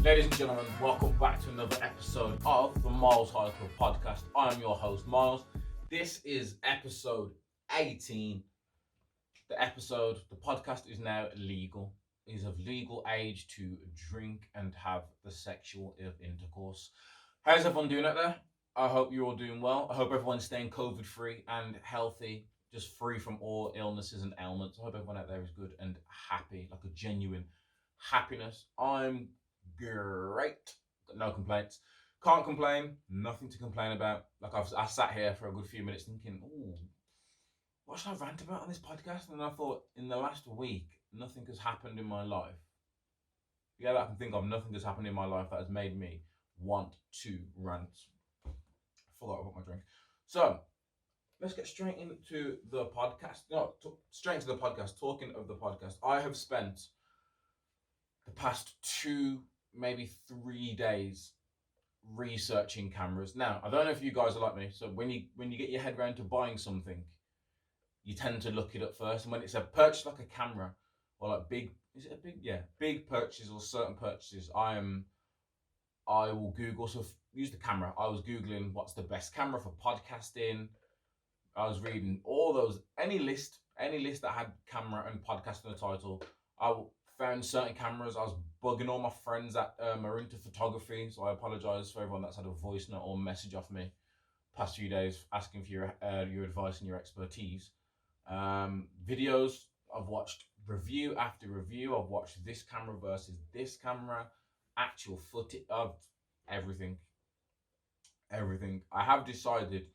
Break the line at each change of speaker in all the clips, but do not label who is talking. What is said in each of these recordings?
Ladies and gentlemen, welcome back to another episode of the MylesHighClub podcast. I am your host, Myles. This is episode 18. The podcast is now legal. It is of legal age to drink and have the sexual intercourse. How's everyone doing out there? I hope you're all doing well. I hope everyone's staying COVID-free and healthy, just free from all illnesses and ailments. I hope everyone out there is good and happy, like a genuine happiness. I'm great. No complaints. Can't complain. Nothing to complain about. Like I sat here for a good few minutes thinking, ooh, what should I rant about on this podcast? And I thought, in the last week, nothing has happened in my life. Yeah, that I can think of. Nothing has happened in my life that has made me want to rant. I forgot about my drink. So, let's get straight into the podcast. Straight into the podcast. Talking of the podcast, I have spent the past 2, maybe 3 days researching cameras. Now, I don't know if you guys are like me. So when you get your head around to buying something, you tend to look it up first. And when it's a purchase like a camera or like big purchases or certain purchases, I will Google. So use the camera. I was Googling what's the best camera for podcasting. I was reading all those, any list that had camera and podcast in the title. I found certain cameras. I was bugging all my friends that are into photography, so I apologize for everyone that's had a voice note or message off me past few days asking for your advice and your expertise. Videos, I've watched review after review. I've watched this camera versus this camera, actual footage of everything. I think I've decided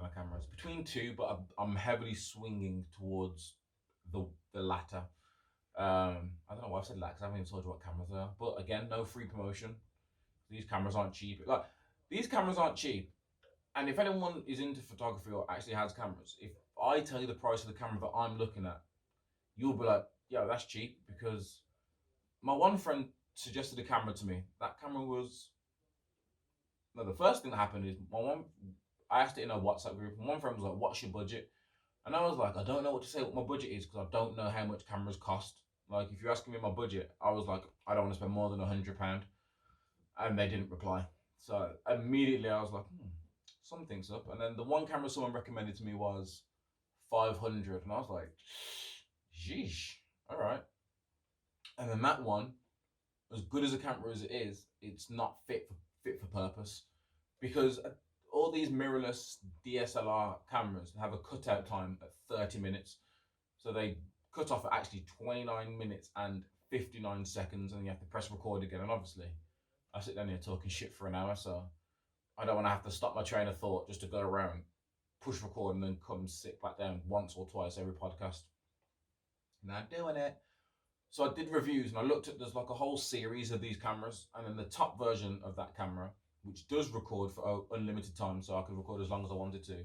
on cameras between two, but I'm heavily swinging towards the latter. I don't know why I said that because I haven't even told you what cameras they are. But again, no free promotion. These cameras aren't cheap. These cameras aren't cheap. And if anyone is into photography or actually has cameras, if I tell you the price of the camera that I'm looking at, you'll be like, yo, that's cheap. Because my one friend suggested a camera to me. That camera was... No, the first thing that happened is I asked it in a WhatsApp group, and one friend was like, what's your budget? And I was like, I don't know what to say what my budget is because I don't know how much cameras cost. Like, if you're asking me my budget, I was like, I don't want to spend more than £100. And they didn't reply. So immediately I was like, something's up. And then the one camera someone recommended to me was 500. And I was like, sheesh, all right. And then that one, as good as a camera as it is, it's not fit for purpose. Because all these mirrorless DSLR cameras have a cutout time at 30 minutes. So they cut off at actually 29 minutes and 59 seconds, and you have to press record again. And obviously, I sit down here talking shit for an hour, so I don't want to have to stop my train of thought just to go around, push record, and then come sit back down once or twice every podcast. Not doing it. So I did reviews, and I looked at, there's like a whole series of these cameras, and then the top version of that camera, which does record for unlimited time, so I could record as long as I wanted to.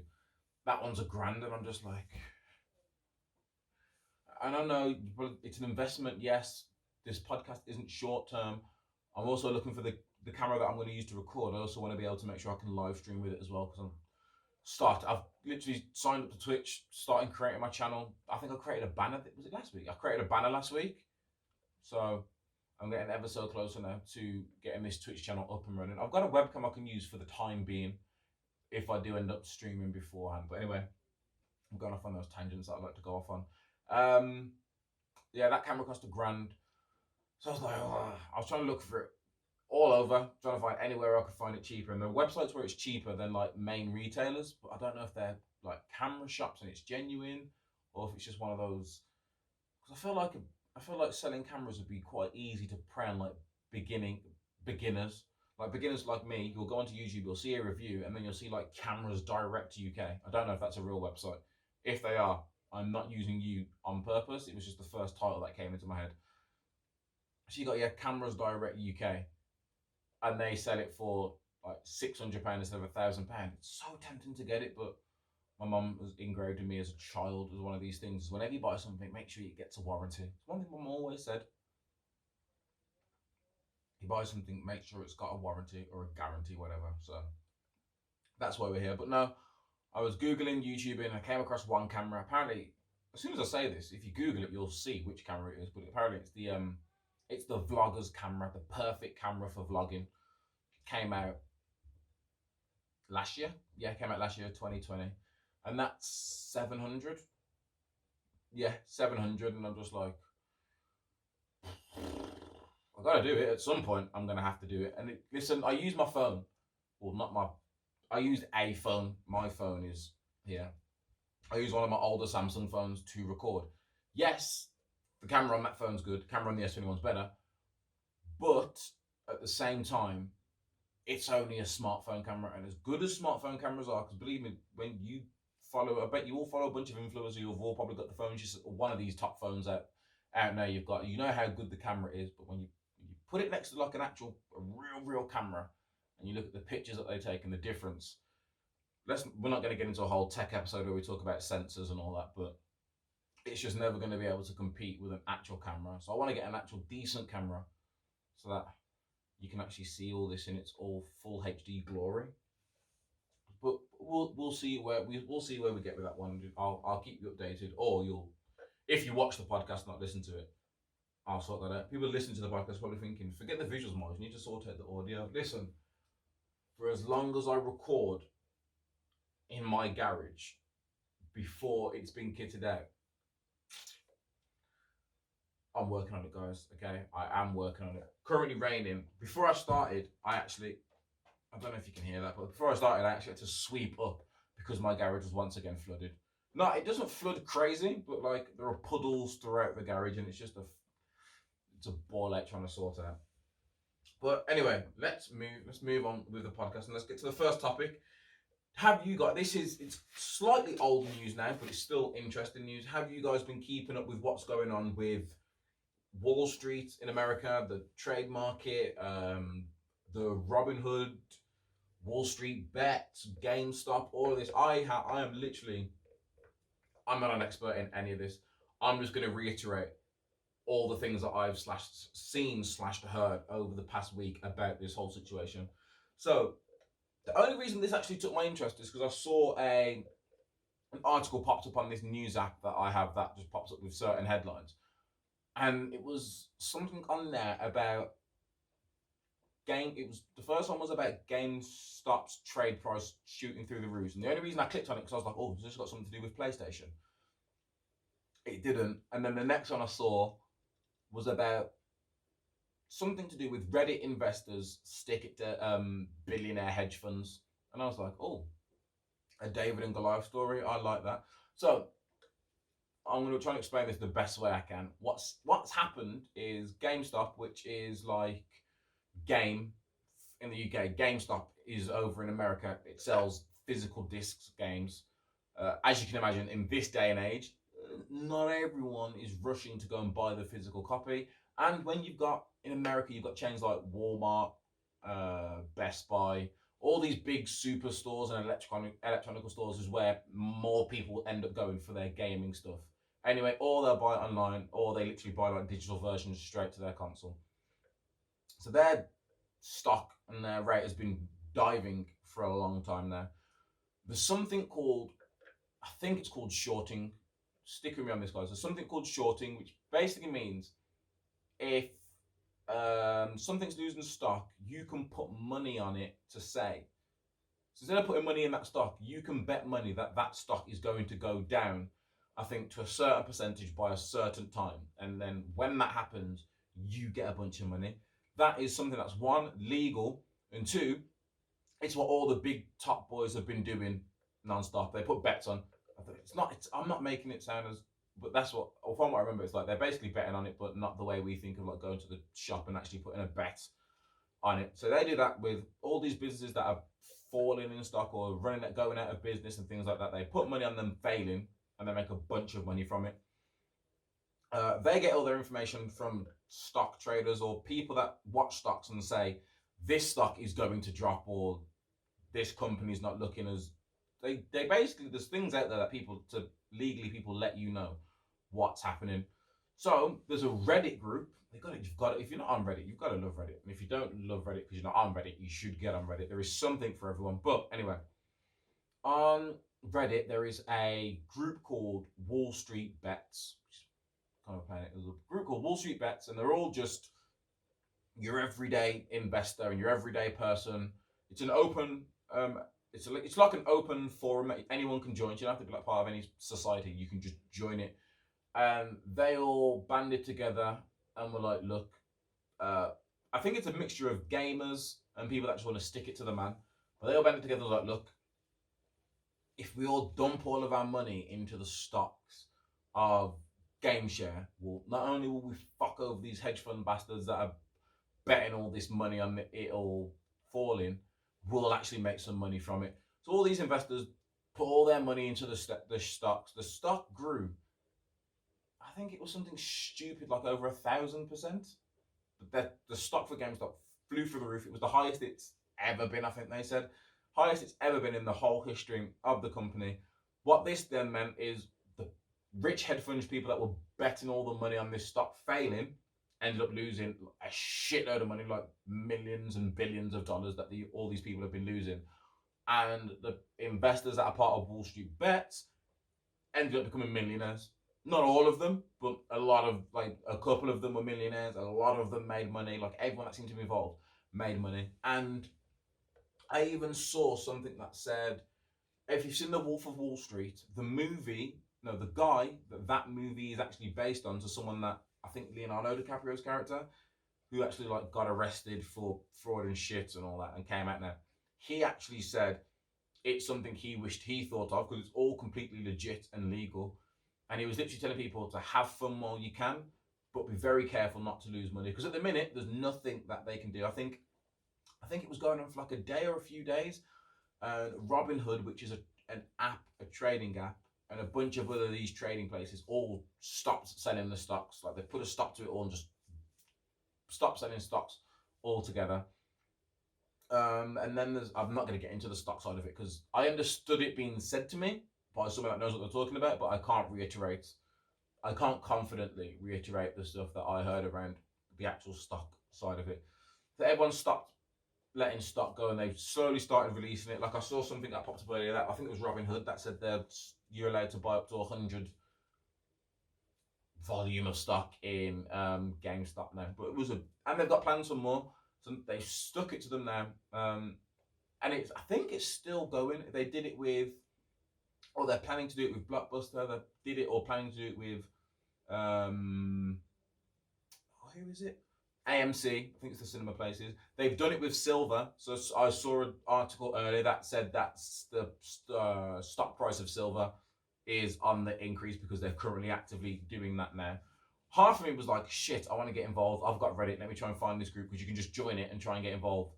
That one's $1,000, and I'm just like, I don't know, but it's an investment. Yes, this podcast isn't short term. I'm also looking for the camera that I'm going to use to record. I also want to be able to make sure I can live stream with it as well, because I've literally signed up to Twitch, starting creating my channel. I think I created a banner. Was it last week? I created a banner last week, so I'm getting ever so closer now to getting this Twitch channel up and running. I've got a webcam I can use for the time being if I do end up streaming beforehand. But anyway, I'm going off on those tangents that I like to go off on. Yeah, that camera cost $1,000. So I was like, I was trying to look for it all over, trying to find anywhere I could find it cheaper. And the websites where it's cheaper than like main retailers, but I don't know if they're like camera shops and it's genuine, or if it's just one of those. Because I feel like selling cameras would be quite easy to prey on like beginners. Like beginners like me, you'll go onto YouTube, you'll see a review, and then you'll see like cameras direct to UK. I don't know if that's a real website. If they are, I'm not using you on purpose. It was just the first title that came into my head. So you got cameras direct UK, and they sell it for like £600 instead of £1,000. It's so tempting to get it, but my mum was engraved in me as a child as one of these things. Whenever you buy something, make sure you get a warranty. It's one thing mum always said. You buy something, make sure it's got a warranty or a guarantee, whatever. So that's why we're here. But no, I was Googling, YouTubing, and I came across one camera. Apparently, as soon as I say this, if you Google it, you'll see which camera it is. But apparently it's the It's the vlogger's camera, the perfect camera for vlogging. Came out last year. Yeah, came out last year, 2020. And that's 700. Yeah, 700. And I'm just like, I gotta do it. At some point, I'm gonna have to do it. And listen, I use my phone. Well, not my, I used a phone. My phone is here. I use one of my older Samsung phones to record. Yes, the camera on that phone's good. The camera on the S21's better. But at the same time, it's only a smartphone camera. And as good as smartphone cameras are, because believe me, when you follow, I bet you all follow a bunch of influencers, you've all probably got the phones, just one of these top phones out now you've got, you know how good the camera is, but when you put it next to like a real camera, and you look at the pictures that they take and the difference, we're not going to get into a whole tech episode where we talk about sensors and all that, but it's just never going to be able to compete with an actual camera. So I want to get an actual decent camera so that you can actually see all this in its all full HD glory. But we'll see where we get with that one. I'll keep you updated, or if you watch the podcast, not listen to it, I'll sort that out. People listening to the podcast probably thinking, forget the visuals, Myles, you need to sort out the audio. Listen, for as long as I record in my garage before it's been kitted out, I'm working on it, guys. Okay, I am working on it. Currently raining. Before I started, I don't know if you can hear that, but before I started, I actually had to sweep up because my garage was once again flooded. No, it doesn't flood crazy, but like there are puddles throughout the garage, and it's a ball ache trying to sort out. But anyway, let's move on with the podcast, and let's get to the first topic. Have you got it's slightly old news now, but it's still interesting news. Have you guys been keeping up with what's going on with Wall Street in America, the trade market, the Robinhood, Wall Street bets, GameStop, all of this? I'm not an expert in any of this. I'm just going to reiterate all the things that I've heard over the past week about this whole situation. So the only reason this actually took my interest is because I saw an article popped up on this news app that I have that just pops up with certain headlines. And it was something on there about the first one was about GameStop's trade price shooting through the roof. And the only reason I clicked on it because I was like, oh, this has got something to do with PlayStation. It didn't. And then the next one I saw was about something to do with Reddit investors stick it to billionaire hedge funds. And I was like, oh, a David and Goliath story. I like that. So I'm going to try and explain this the best way I can. What's happened is GameStop, which is like Game in the UK. GameStop is over in America. It sells physical discs games. As you can imagine, in this day and age, not everyone is rushing to go and buy the physical copy. And when in America, you've got chains like Walmart, Best Buy, all these big superstores and electronic stores is where more people end up going for their gaming stuff. Anyway, or they'll buy it online, or they literally buy like digital versions straight to their console. So their stock and their rate has been diving for a long time now. There's something called, I think it's called shorting. Stick with me on this, guys. There's something called shorting, which basically means if something's losing stock, you can put money on it to say. So instead of putting money in that stock, you can bet money that stock is going to go down, I think, to a certain percentage by a certain time. And then when that happens, you get a bunch of money. That is something that's one, legal, and two, it's what all the big top boys have been doing non-stop. They put bets on. I'm not making it sound as, but that's from what I remember, it's like they're basically betting on it, but not the way we think of like going to the shop and actually putting a bet on it. So they do that with all these businesses that are falling in stock or going out of business and things like that. They put money on them failing and they make a bunch of money from it. They get all their information from stock traders or people that watch stocks and say, this stock is going to drop, or this company's not looking as... They basically, there's things out there that people let you know what's happening. So there's a Reddit group. You've got it. If you're not on Reddit, you've got to love Reddit. And if you don't love Reddit because you're not on Reddit, you should get on Reddit. There is something for everyone. But anyway, on Reddit, there is a group called Wall Street Bets. Kind of a planet. There's a group called Wall Street Bets, and they're all just your everyday investor and your everyday person. It's an open, it's like an open forum. Anyone can join. You don't have to be like part of any society. You can just join it. And they all banded together and were like, look, I think it's a mixture of gamers and people that just want to stick it to the man. But they all banded together and were like, look, if we all dump all of our money into the stocks of GameShare, well, not only will we fuck over these hedge fund bastards that are betting all this money on it all falling, we'll actually make some money from it. So all these investors put all their money into the stocks. The stock grew. I think it was something stupid, like over 1,000%. The stock for GameStop flew through the roof. It was the highest it's ever been, I think they said. Highest it's ever been in the whole history of the company. What this then meant is the rich hedge fund people that were betting all the money on this stock failing ended up losing a shitload of money, like millions and billions of dollars that all these people have been losing. And the investors that are part of Wallstreet bets ended up becoming millionaires. Not all of them, but a lot of, like, a couple of them were millionaires. A lot of them made money. Like, everyone that seemed to be involved made money. And I even saw something that said, if you've seen The Wolf of Wall Street, the movie, no, the guy that movie is actually based on, to someone that, I think Leonardo DiCaprio's character, who actually like got arrested for fraud and shit and all that and came out now. He actually said it's something he wished he thought of, because it's all completely legit and legal. And he was literally telling people to have fun while you can, but be very careful not to lose money. Because at the minute, there's nothing that they can do. I think it was going on for like a day or a few days. Robinhood, which is an app, a trading app, and a bunch of other these trading places all stopped selling the stocks. Like, they put a stop to it all and just stopped selling stocks altogether. And then I'm not going to get into the stock side of it, because I understood it being said to me by someone that knows what they're talking about, but I can't confidently reiterate the stuff that I heard around the actual stock side of it. So everyone stopped letting stock go, and they've slowly started releasing it. Like, I saw something that popped up earlier, that I think it was Robinhood, that said that you're allowed to buy up to 100 volume of stock in GameStop now. But and they've got plans for more, so they've stuck it to them now. And I think it's still going. They did it with, or they're planning to do it with Blockbuster. They did it, or planning to do it with, who is it? AMC, I think it's the cinema places. They've done it with silver. So I saw an article earlier that said that the stock price of silver is on the increase, because they're currently actively doing that now. Half of me was like, shit, I want to get involved. I've got Reddit. Let me try and find this group, because you can just join it and try and get involved.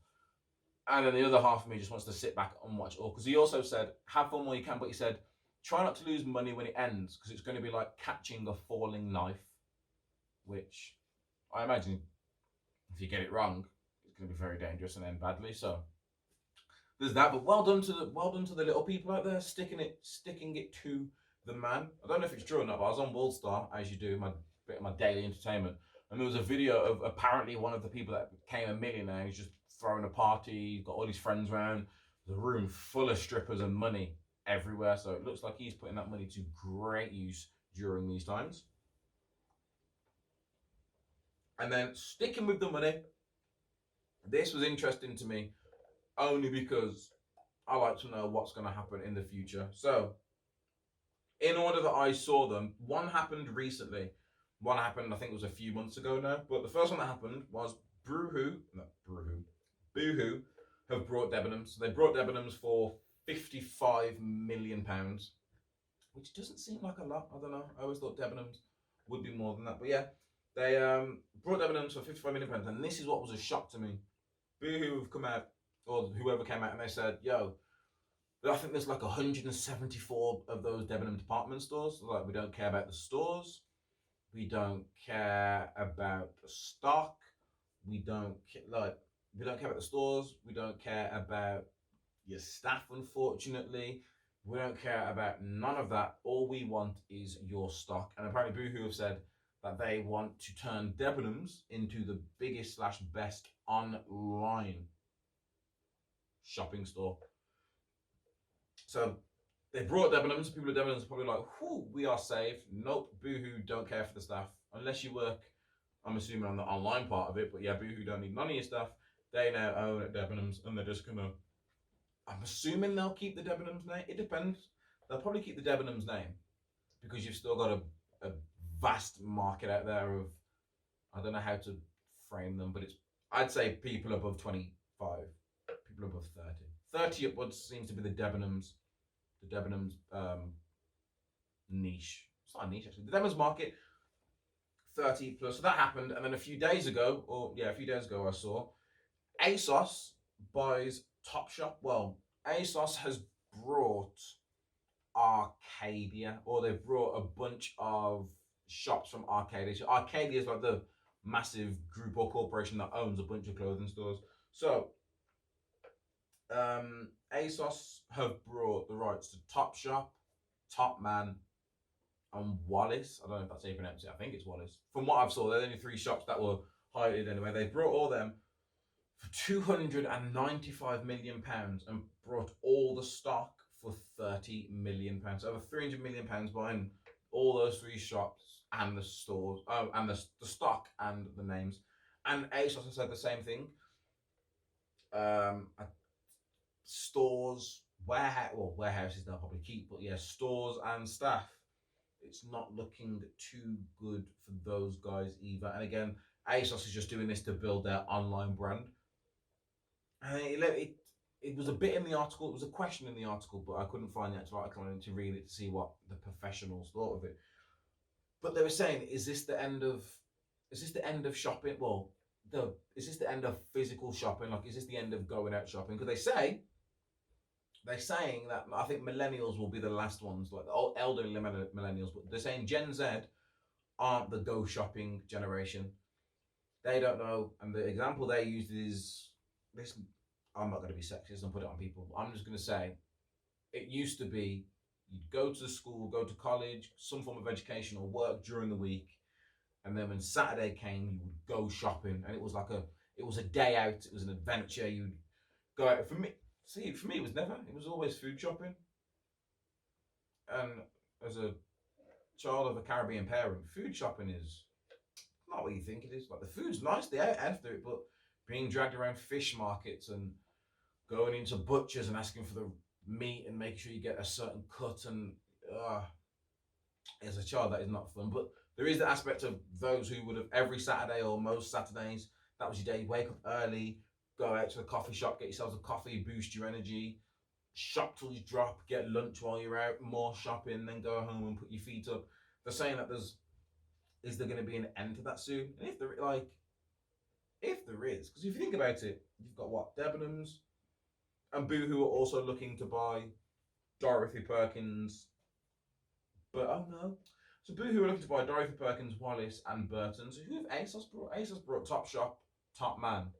And then the other half of me just wants to sit back and watch it all. Because he also said, have fun while you can, but he said, try not to lose money when it ends, because it's going to be like catching a falling knife, which I imagine, if you get it wrong, it's going to be very dangerous and end badly. So there's that. But well done to the little people out there sticking it to the man. I don't know if it's true or not, but I was on Worldstar, as you do, bit of my daily entertainment, and there was a video of apparently one of the people that became a millionaire. He's just throwing a party. He's got all his friends around. There's a room full of strippers and money everywhere. So it looks like he's putting that money to great use during these times. And then, sticking with the money, this was interesting to me only because I like to know what's going to happen in the future. So, in order that I saw them, one happened recently. One happened, I think it was a few months ago now. But the first one that happened was Boohoo have brought Debenhams. So they brought Debenhams for £55 million, which doesn't seem like a lot. I don't know. I always thought Debenhams would be more than that. But yeah. They brought Debenhams for £55 million, and this is what was a shock to me. Boohoo have come out, or whoever came out, and they said, yo, I think there's like 174 of those Debenham department stores. Like, we don't care about the stores. We don't care about the stock. We don't care about the stores. We don't care about your staff, unfortunately. We don't care about none of that. All we want is your stock. And apparently Boohoo have said that they want to turn Debenhams into the biggest / best online shopping store. So they brought Debenhams. People at Debenhams are probably like, whew, we are safe. Nope, Boohoo don't care for the staff. Unless you work I'm assuming on the online part of it, but yeah, Boohoo don't need none of your stuff. They now own at Debenhams, and they're just gonna. I'm assuming they'll keep the Debenhams name. It depends. They'll probably keep the Debenhams name because you've still got a vast market out there of. I don't know how to frame them, but I'd say people above 25, people above 30. 30 upwards seems to be the Debenhams niche. It's not a niche actually. The Debenhams market, 30 plus. So that happened, and then a few days ago, I saw Asos buys Topshop. Well, Asos has brought Arcadia, or they've brought a bunch of shops from Arcadia. So Arcadia is like the massive group or corporation that owns a bunch of clothing stores. So Asos have brought the rights to Topshop, Topman, and Wallace. I don't know if that's how you pronounce it. I think it's Wallace. From what I've saw, there are only 3 shops that were highlighted anyway. They brought all them for £295 million and brought all the stock for £30 million. Over £300 million buying all those 3 shops and the stores, and the stock and the names. And ASOS has said the same thing. Stores, warehouses they'll probably keep, but yeah, stores and staff. It's not looking too good for those guys either. And again, ASOS is just doing this to build their online brand. And it was a bit in the article. It was a question in the article, but I couldn't find the actual article. I need to read it to see what the professionals thought of it. But they were saying, is this the end of shopping? Well, is this the end of physical shopping? Like, is this the end of going out shopping? Because they're saying that I think millennials will be the last ones, like the old elderly millennials. But they're saying Gen Z aren't the go shopping generation. They don't know, and the example they used is this. I'm not going to be sexist and put it on people. I'm just going to say, it used to be you'd go to school, go to college, some form of education or work during the week, and then when Saturday came, you would go shopping, and it was a day out. It was an adventure. You'd go out. For me, it was never. It was always food shopping. And as a child of a Caribbean parent, food shopping is not what you think it is. Like, the food's nice, they out after it, but being dragged around fish markets and going into butchers and asking for the meat and making sure you get a certain cut, and as a child, that is not fun. But there is the aspect of those who would have every Saturday or most Saturdays, that was your day. You wake up early, go out to the coffee shop, get yourselves a coffee, boost your energy, shop till you drop, get lunch while you're out, more shopping, then go home and put your feet up. They're saying that is there going to be an end to that soon? And if there is, because if you think about it, you've got what, Debenhams and Boohoo are also looking to buy Dorothy Perkins, but oh no. So Boohoo are looking to buy Dorothy Perkins, Wallace, and Burton. So who have ASOS brought? ASOS brought Topshop, Topman.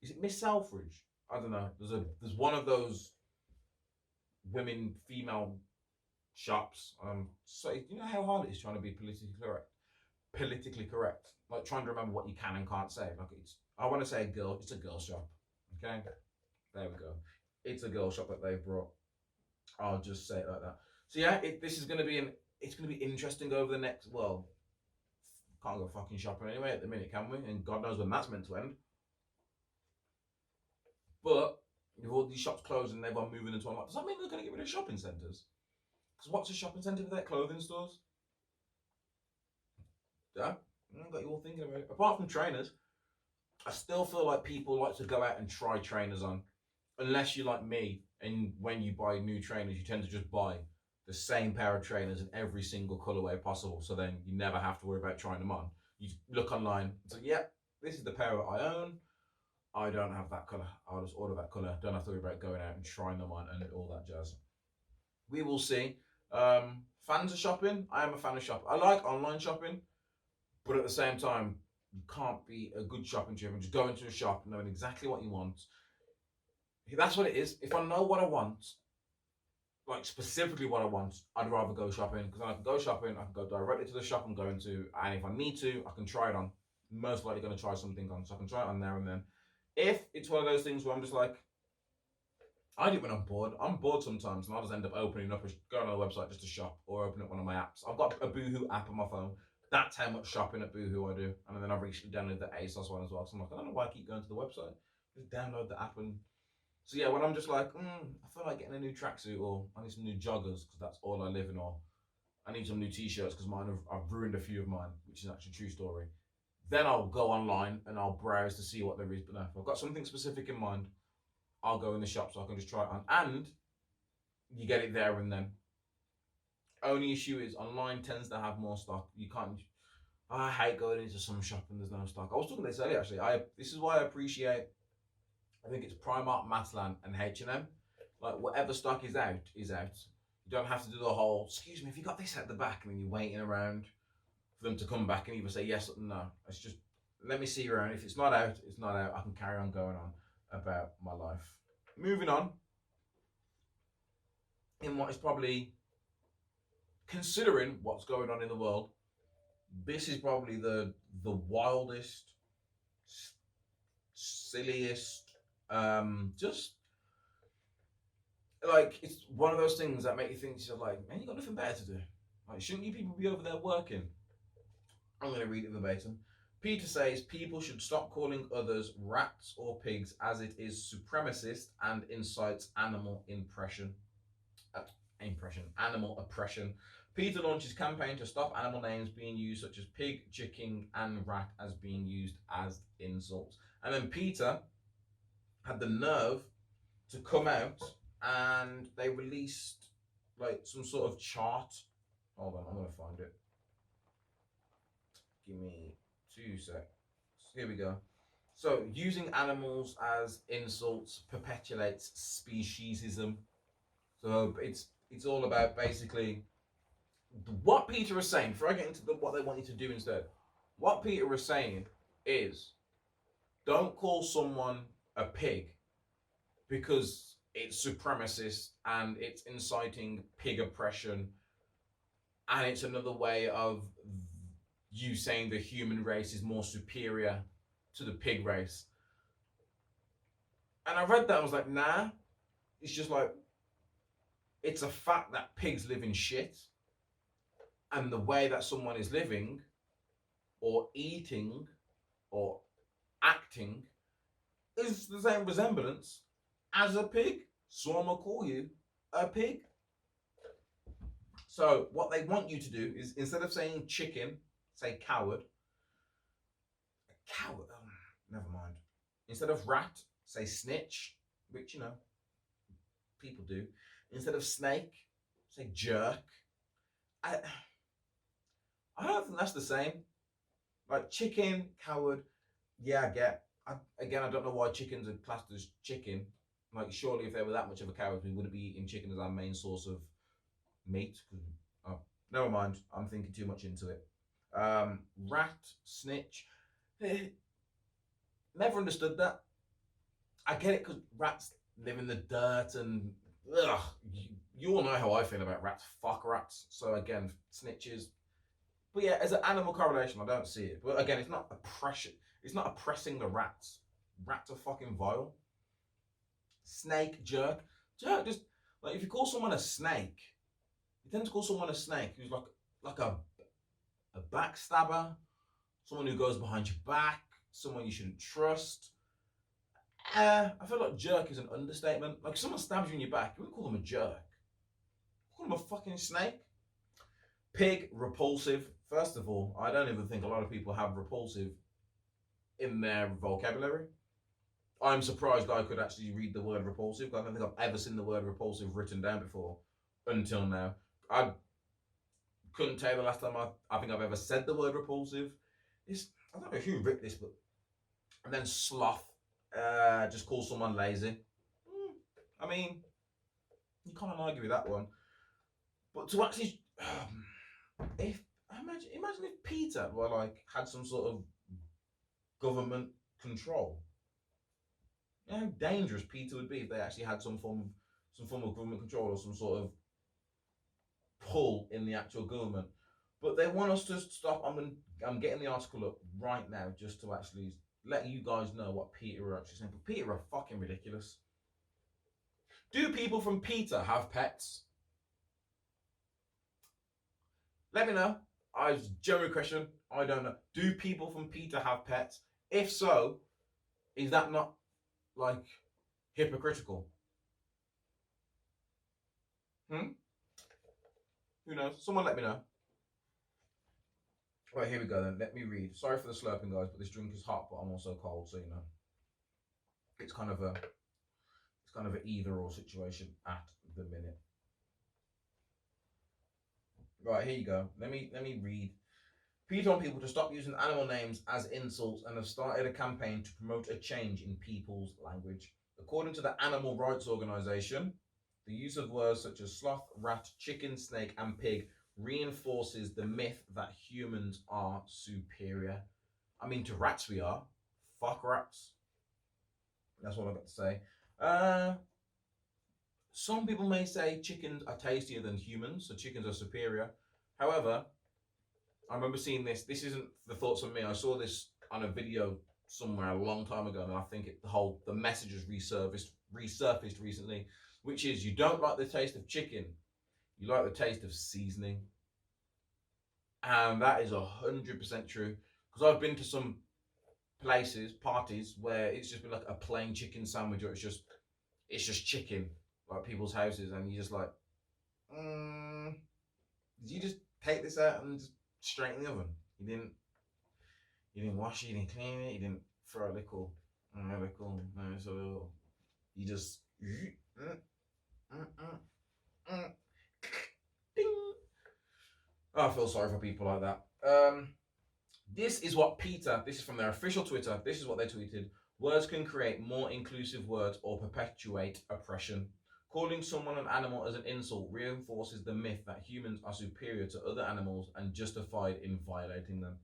Is it Miss Selfridge? I don't know. There's one of those female shops. So you know how hard it is trying to be politically correct. Like, trying to remember what you can and can't say. Like, I want to say it's a girl shop. Okay, there we go. It's a girl shop that they've brought. I'll just say it like that. So yeah, it's going to be interesting over the next. Well, can't go fucking shopping anyway at the minute, can we? And God knows when that's meant to end. But with all these shops closing, everyone moving into online, does that mean they're going to get rid of shopping centres? Because what's a shopping centre without clothing stores? Yeah, I got you all thinking about it. Apart from trainers, I still feel like people like to go out and try trainers on. Unless you're like me, and when you buy new trainers, you tend to just buy the same pair of trainers in every single colourway possible. So then you never have to worry about trying them on. You look online, so yep, this is the pair that I own. I don't have that colour. I'll just order that colour. Don't have to worry about going out and trying them on and all that jazz. We will see. Fans of shopping? I am a fan of shopping. I like online shopping, but at the same time, you can't be a good shopping trip and just go into a shop knowing exactly what you want. That's what it is. If I know what I want, like specifically what I want, I'd rather go shopping, because then I can go shopping, I can go directly to the shop I'm going to, and if I need to, I can try it on. Most likely going to try something on, so I can try it on there and then. If it's one of those things where I'm just like, I do it when I'm bored. I'm bored sometimes, and I'll just end up opening up, go on a website just to shop, or open up one of my apps. I've got a Boohoo app on my phone. That's how much shopping at Boohoo I do. And then I've recently downloaded the Asos one as well. So I'm like, I don't know why I keep going to the website. Just download the app. And so yeah, when I'm just like, I feel like getting a new tracksuit, or I need some new joggers because that's all I live in, or I need some new t-shirts because I've ruined a few of mine, which is actually a true story. Then I'll go online and I'll browse to see what there is. But no, if I've got something specific in mind, I'll go in the shop so I can just try it on. And you get it there and then. Only issue is online tends to have more stock. You can't. I hate going into some shop and there's no stock. I was talking to this earlier actually. This is why I appreciate. I think it's Primark, Matalan, and H&M. Like whatever stock is out is out. You don't have to do the whole. Excuse me, if you got this at the back, and then you're waiting around for them to come back and either say yes or no. It's just let me see around. If it's not out, it's not out. I can carry on going on about my life. Moving on. In what is probably, considering what's going on in the world, this is probably the wildest, silliest, just like it's one of those things that make you think you're like, man, you got nothing better to do. Like, shouldn't you people be over there working? I'm gonna read it verbatim. PETA says people should stop calling others rats or pigs as it is supremacist and incites animal animal oppression. PETA launches campaign to stop animal names being used such as pig, chicken, and rat as being used as insults. And then PETA had the nerve to come out and they released like some sort of chart. Hold on, I'm gonna find it. Give me 2 seconds. Here we go. So using animals as insults perpetuates speciesism. So it's all about basically what PETA is saying. Before I get into what they want you to do instead, what PETA is saying is don't call someone a pig because it's supremacist and it's inciting pig oppression, and it's another way of you saying the human race is more superior to the pig race. And I read that, I was like, nah. It's just like, it's a fact that pigs live in shit, and the way that someone is living or eating or acting is the same resemblance as a pig. So I'm gonna call you a pig. So what they want you to do is, instead of saying chicken, say coward. A coward? Oh, never mind. Instead of rat, say snitch, which, you know, people do. Instead of snake, say jerk. I don't think that's the same. Like chicken, coward, yeah, I get. I don't know why chickens are classed as chicken. Like, surely if they were that much of a coward, we wouldn't be eating chicken as our main source of meat. Oh, never mind. I'm thinking too much into it. Rat, snitch. Never understood that. I get it because rats live in the dirt and ugh, you all know how I feel about rats. Fuck rats. So again, snitches. But yeah, as an animal correlation, I don't see it. But again, it's not oppression. It's not oppressing the rats. Rats are fucking vile. Snake, jerk. Jerk, just like if you call someone a snake, you tend to call someone a snake who's like a backstabber, someone who goes behind your back, someone you shouldn't trust. I feel like jerk is an understatement. Like if someone stabs you in your back, you wouldn't call them a jerk. Call them a fucking snake. Pig, repulsive. First of all, I don't even think a lot of people have repulsive in their vocabulary. I'm surprised I could actually read the word repulsive. I don't think I've ever seen the word repulsive written down before until now. I couldn't tell you the last time I think I've ever said the word repulsive. I don't know who wrote this, but and then sloth. Just call someone lazy. I mean, you can't argue with that one. But to actually, imagine if PETA were like had some sort of government control. You know how dangerous PETA would be if they actually had some form of government control or some sort of pull in the actual government. But they want us to stop. I'm getting the article up right now just to actually let you guys know what PETA are actually saying. But PETA are fucking ridiculous. Do people from PETA have pets? Let me know. Genuine question. I don't know. Do people from PETA have pets? If so, is that not like hypocritical? Hmm. Who knows? Someone let me know. Right, here we go then. Let me read. Sorry for the slurping, guys, but this drink is hot, but I'm also cold, so you know. It's kind of an either or situation at the minute. Right, here you go. Let me read. PETA want people to stop using animal names as insults and have started a campaign to promote a change in people's language. According to the animal rights organization, the use of words such as sloth, rat, chicken, snake, and pig reinforces the myth that humans are superior. I mean, to rats we are. Fuck rats. That's what I've got to say. Some people may say chickens are tastier than humans, so chickens are superior. However, I remember seeing this. This isn't the thoughts of me. I saw this on a video somewhere a long time ago, and I think the message has resurfaced recently, which is you don't like the taste of chicken, you like the taste of seasoning, and that is 100% true. Because I've been to some parties where it's just been like a plain chicken sandwich, or it's just chicken, like people's houses, and you're just like, did you just take this out and just straight in the oven? You didn't wash it, you didn't clean it, you didn't throw a little, so you just ding. I feel sorry for people like that. This is what PETA, this is from their official Twitter, this is what they tweeted. Words can create more inclusive words or perpetuate oppression. Calling someone an animal as an insult reinforces the myth that humans are superior to other animals and justified in violating them.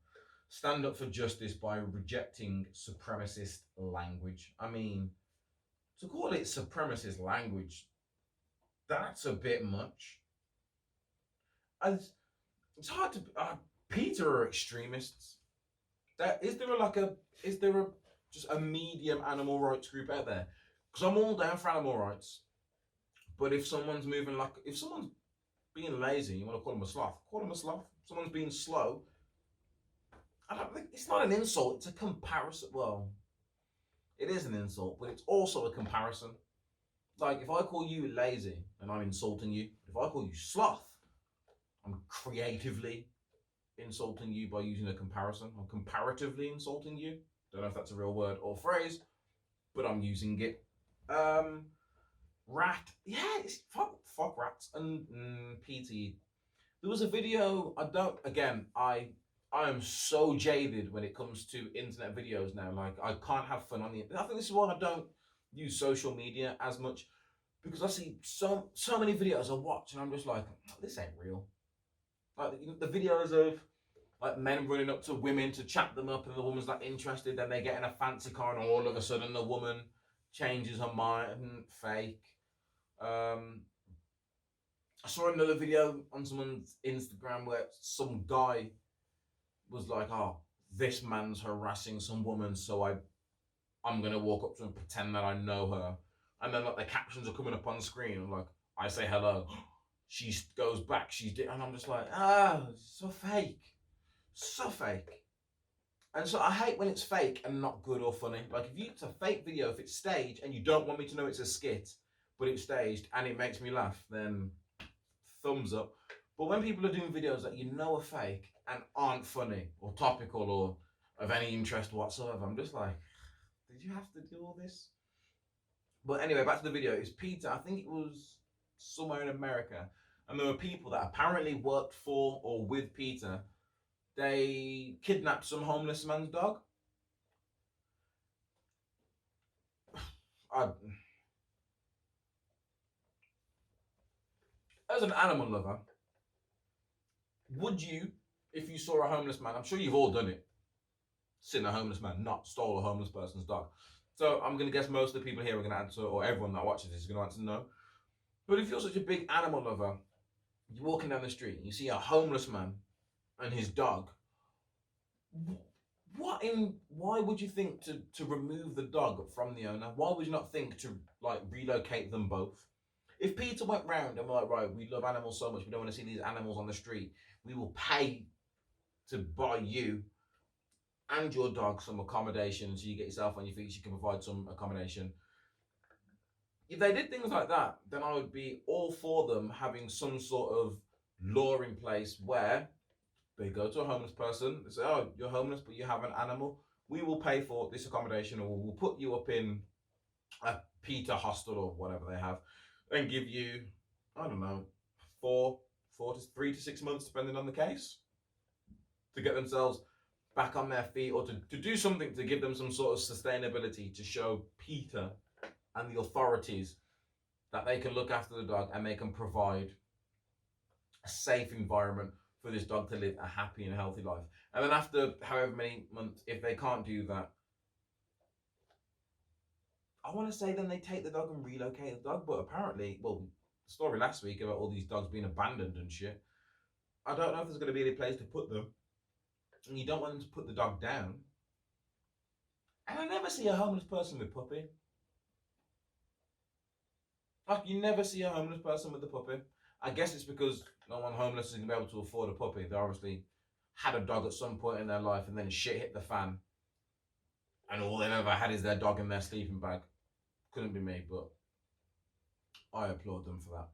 Stand up for justice by rejecting supremacist language. I mean, to call it supremacist language, that's a bit much. It's hard to. PETA are extremists. Is there just a medium animal rights group out there? Because I'm all down for animal rights. But if someone's if someone's being lazy, you want to call them a sloth, call them a sloth. If someone's being slow, I don't think it's not an insult, it's a comparison. Well, it is an insult, but it's also a comparison. Like if I call you lazy and I'm insulting you, if I call you sloth, I'm creatively insulting you by using a comparison. I'm comparatively insulting you. Don't know if that's a real word or phrase, but I'm using it. Rat, yeah, it's fuck rats and PT. There was a video. I am so jaded when it comes to internet videos now. Like I can't have fun on the internet. I think this is why I don't use social media as much, because I see so many videos I watch and I'm just like, this ain't real. Like the videos of like men running up to women to chat them up, and the woman's not interested. Then they get in a fancy car, and all of a sudden the woman changes her mind. Fake. I saw another video on someone's Instagram where some guy was like, "Oh, this man's harassing some woman, so I'm gonna walk up to her and pretend that I know her." And then like the captions are coming up on screen, and like I say hello, she goes back, and I'm just like, so fake. So fake. And so I hate when it's fake and not good or funny. Like if it's a fake video, if it's staged and you don't want me to know it's a skit, but it's staged and it makes me laugh, then thumbs up. But when people are doing videos that you know are fake and aren't funny or topical or of any interest whatsoever, I'm just like, did you have to do all this? But anyway, back to the video. It's PETA. I think it was somewhere in America. And there were people that apparently worked for or with PETA. They kidnapped some homeless man's dog. As an animal lover, would you, if you saw a homeless man, I'm sure you've all done it, seen a homeless man, not stole a homeless person's dog. So I'm going to guess most of the people here are going to answer, or everyone that watches this is going to answer no. But if you're such a big animal lover, you're walking down the street and you see a homeless man and his dog, why would you think to remove the dog from the owner? Why would you not think to like relocate them both? If PETA went round and were like, right, we love animals so much, we don't want to see these animals on the street, we will pay to buy you and your dog some accommodation so you get yourself on your feet, so you can provide some accommodation. If they did things like that, then I would be all for them having some sort of law in place where they go to a homeless person, they say, oh, you're homeless, but you have an animal. We will pay for this accommodation, or we'll put you up in a PETA hostel or whatever they have, and give you, I don't know, 3 to 6 months, depending on the case, to get themselves back on their feet, or to do something to give them some sort of sustainability, to show PETA and the authorities that they can look after the dog and they can provide a safe environment for this dog to live a happy and healthy life. And then after however many months, if they can't do that, I want to say then they take the dog and relocate the dog. But apparently, well, the story last week about all these dogs being abandoned and shit, I don't know if there's going to be any place to put them. And you don't want them to put the dog down. And I never see a homeless person with puppy. Like, you never see a homeless person with a puppy. I guess it's because no one homeless is going to be able to afford a puppy. They obviously had a dog at some point in their life and then shit hit the fan. And all they've ever had is their dog in their sleeping bag. Couldn't be me, but I applaud them for that.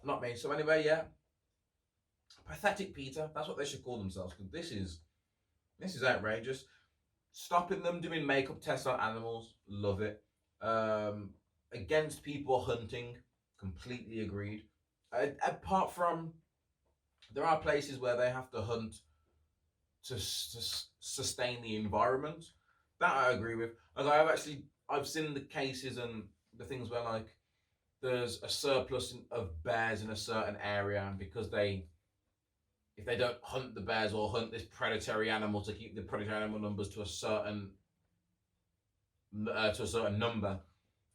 Not me. So anyway, yeah. Pathetic PETA. That's what they should call themselves, because this is outrageous. Stopping them doing makeup tests on animals, love it. Against people hunting, completely agreed. Apart from, there are places where they have to hunt to sustain the environment. That I agree with. Like, I've seen the cases and the things where, like, there's a surplus of bears in a certain area, and because if they don't hunt the bears or hunt this predatory animal to keep the predatory animal numbers to a certain number,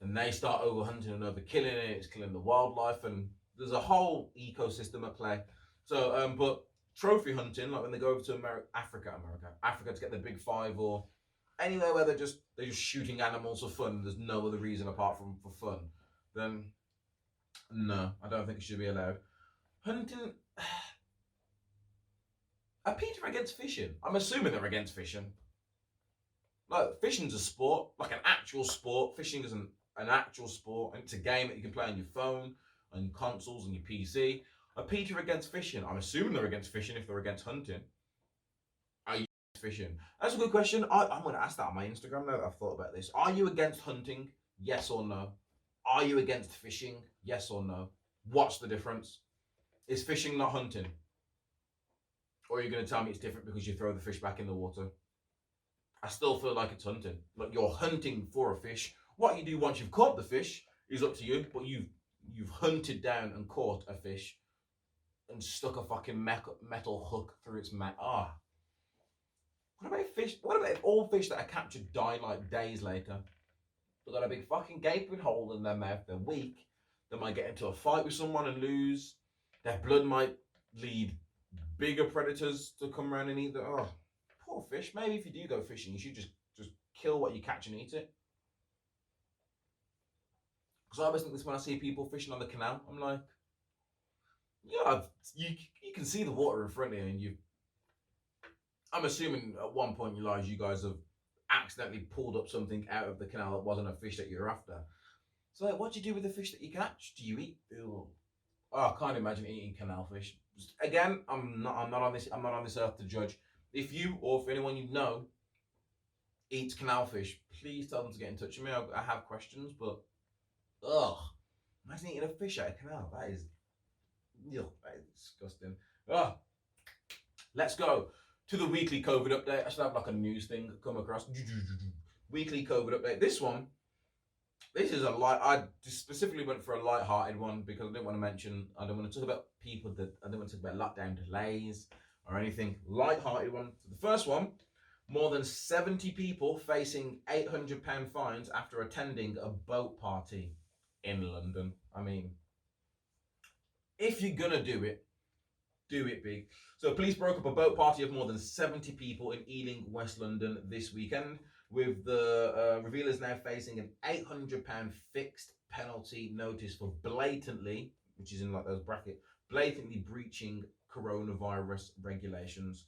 then they start overhunting and overkilling it. It's killing the wildlife, and there's a whole ecosystem at play. So, but trophy hunting, like when they go over to Africa to get the big five, or anywhere where they're just shooting animals for fun, there's no other reason apart from for fun, then no, I don't think it should be allowed. Hunting. Are PETA against fishing? I'm assuming they're against fishing. Like, fishing's a sport, like an actual sport. Fishing is an actual sport, and it's a game that you can play on your phone, on consoles, and your PC. Are PETA against fishing? I'm assuming they're against fishing if they're against hunting. Are you against fishing? That's a good question. I'm going to ask that on my Instagram now that I've thought about this. Are you against hunting? Yes or no? Are you against fishing? Yes or no? What's the difference? Is fishing not hunting? Or are you going to tell me it's different because you throw the fish back in the water? I still feel like it's hunting. Like, you're hunting for a fish. What you do once you've caught the fish is up to you, but you've hunted down and caught a fish and stuck a fucking metal hook through its mouth. What about fish? What about if all fish that are captured die like days later? They've got a big fucking gaping hole in their mouth. They're weak. They might get into a fight with someone and lose. Their blood might lead bigger predators to come around and eat them. Oh, poor fish. Maybe if you do go fishing, you should just kill what you catch and eat it. Because I always think this when I see people fishing on the canal. I'm like, yeah, you can see the water in front of you, and I'm assuming at one point in your lives you guys have accidentally pulled up something out of the canal that wasn't a fish that you're after. So, like, what do you do with the fish that you catch? Do you eat? Ew. Oh, I can't imagine eating canal fish. Again, I'm not on this earth to judge. If you, or if anyone you know, eats canal fish, please tell them to get in touch with me. I have questions, but imagine eating a fish out of a canal. That is disgusting. Let's go to the weekly COVID update. I should have like a news thing come across. Weekly COVID update. This is a light. I specifically went for a light-hearted one because I didn't want to talk about people that I didn't want to talk about lockdown delays or anything. Light-hearted one. So the first one: more than 70 people facing £800 fines after attending a boat party in London. I mean, if you're gonna do it big. So police broke up a boat party of more than 70 people in Ealing, West London this weekend, with the revealers now facing an £800 fixed penalty notice for blatantly, which is in like those brackets, blatantly breaching coronavirus regulations.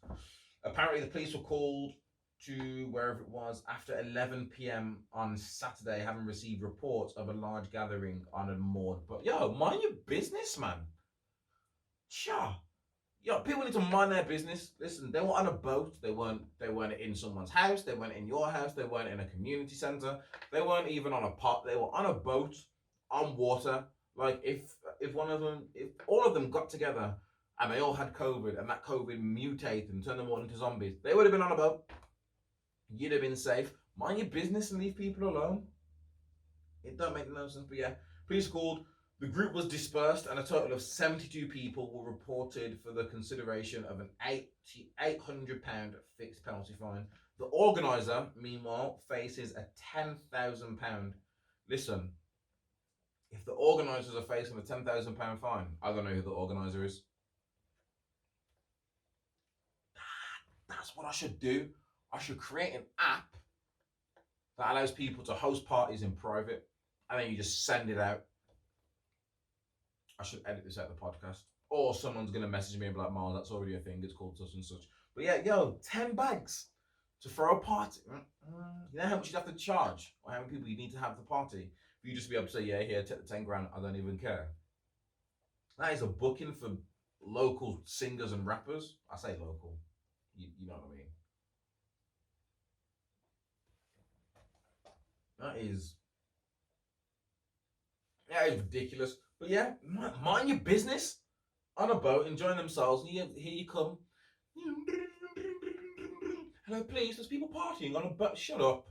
Apparently, the police were called to wherever it was after 11 p.m. on Saturday, having received reports of a large gathering on a moor. But yo, mind your business, man. Sure. Yo, people need to mind their business. Listen, they were on a boat. They weren't in someone's house. They weren't in your house. They weren't in a community center. They weren't even on a pot. They were on a boat, on water. Like if all of them got together and they all had COVID and that COVID mutated and turned them all into zombies, they would have been on a boat. You'd have been safe. Mind your business and leave people alone. It don't make no sense. But yeah, police called. The group was dispersed and a total of 72 people were reported for the consideration of an £800 fixed penalty fine. The organiser, meanwhile, faces a £10,000. Listen, if the organisers are facing a £10,000 fine, I don't know who the organiser is. That's what I should do. I should create an app that allows people to host parties in private, and then you just send it out. I should edit this out of the podcast. Or someone's going to message me and be like, Myles, that's already a thing. It's called such and such. But yeah, yo, 10 bags to throw a party. You know how much you'd have to charge? Or how many people you need to have the party? For you just to be able to say, yeah, here, take the 10 grand. I don't even care. That is a booking for local singers and rappers. I say local. You know what I mean? That is ridiculous. But yeah, mind your business on a boat, enjoying themselves. Here you come. Hello, please. There's people partying on a boat. Shut up.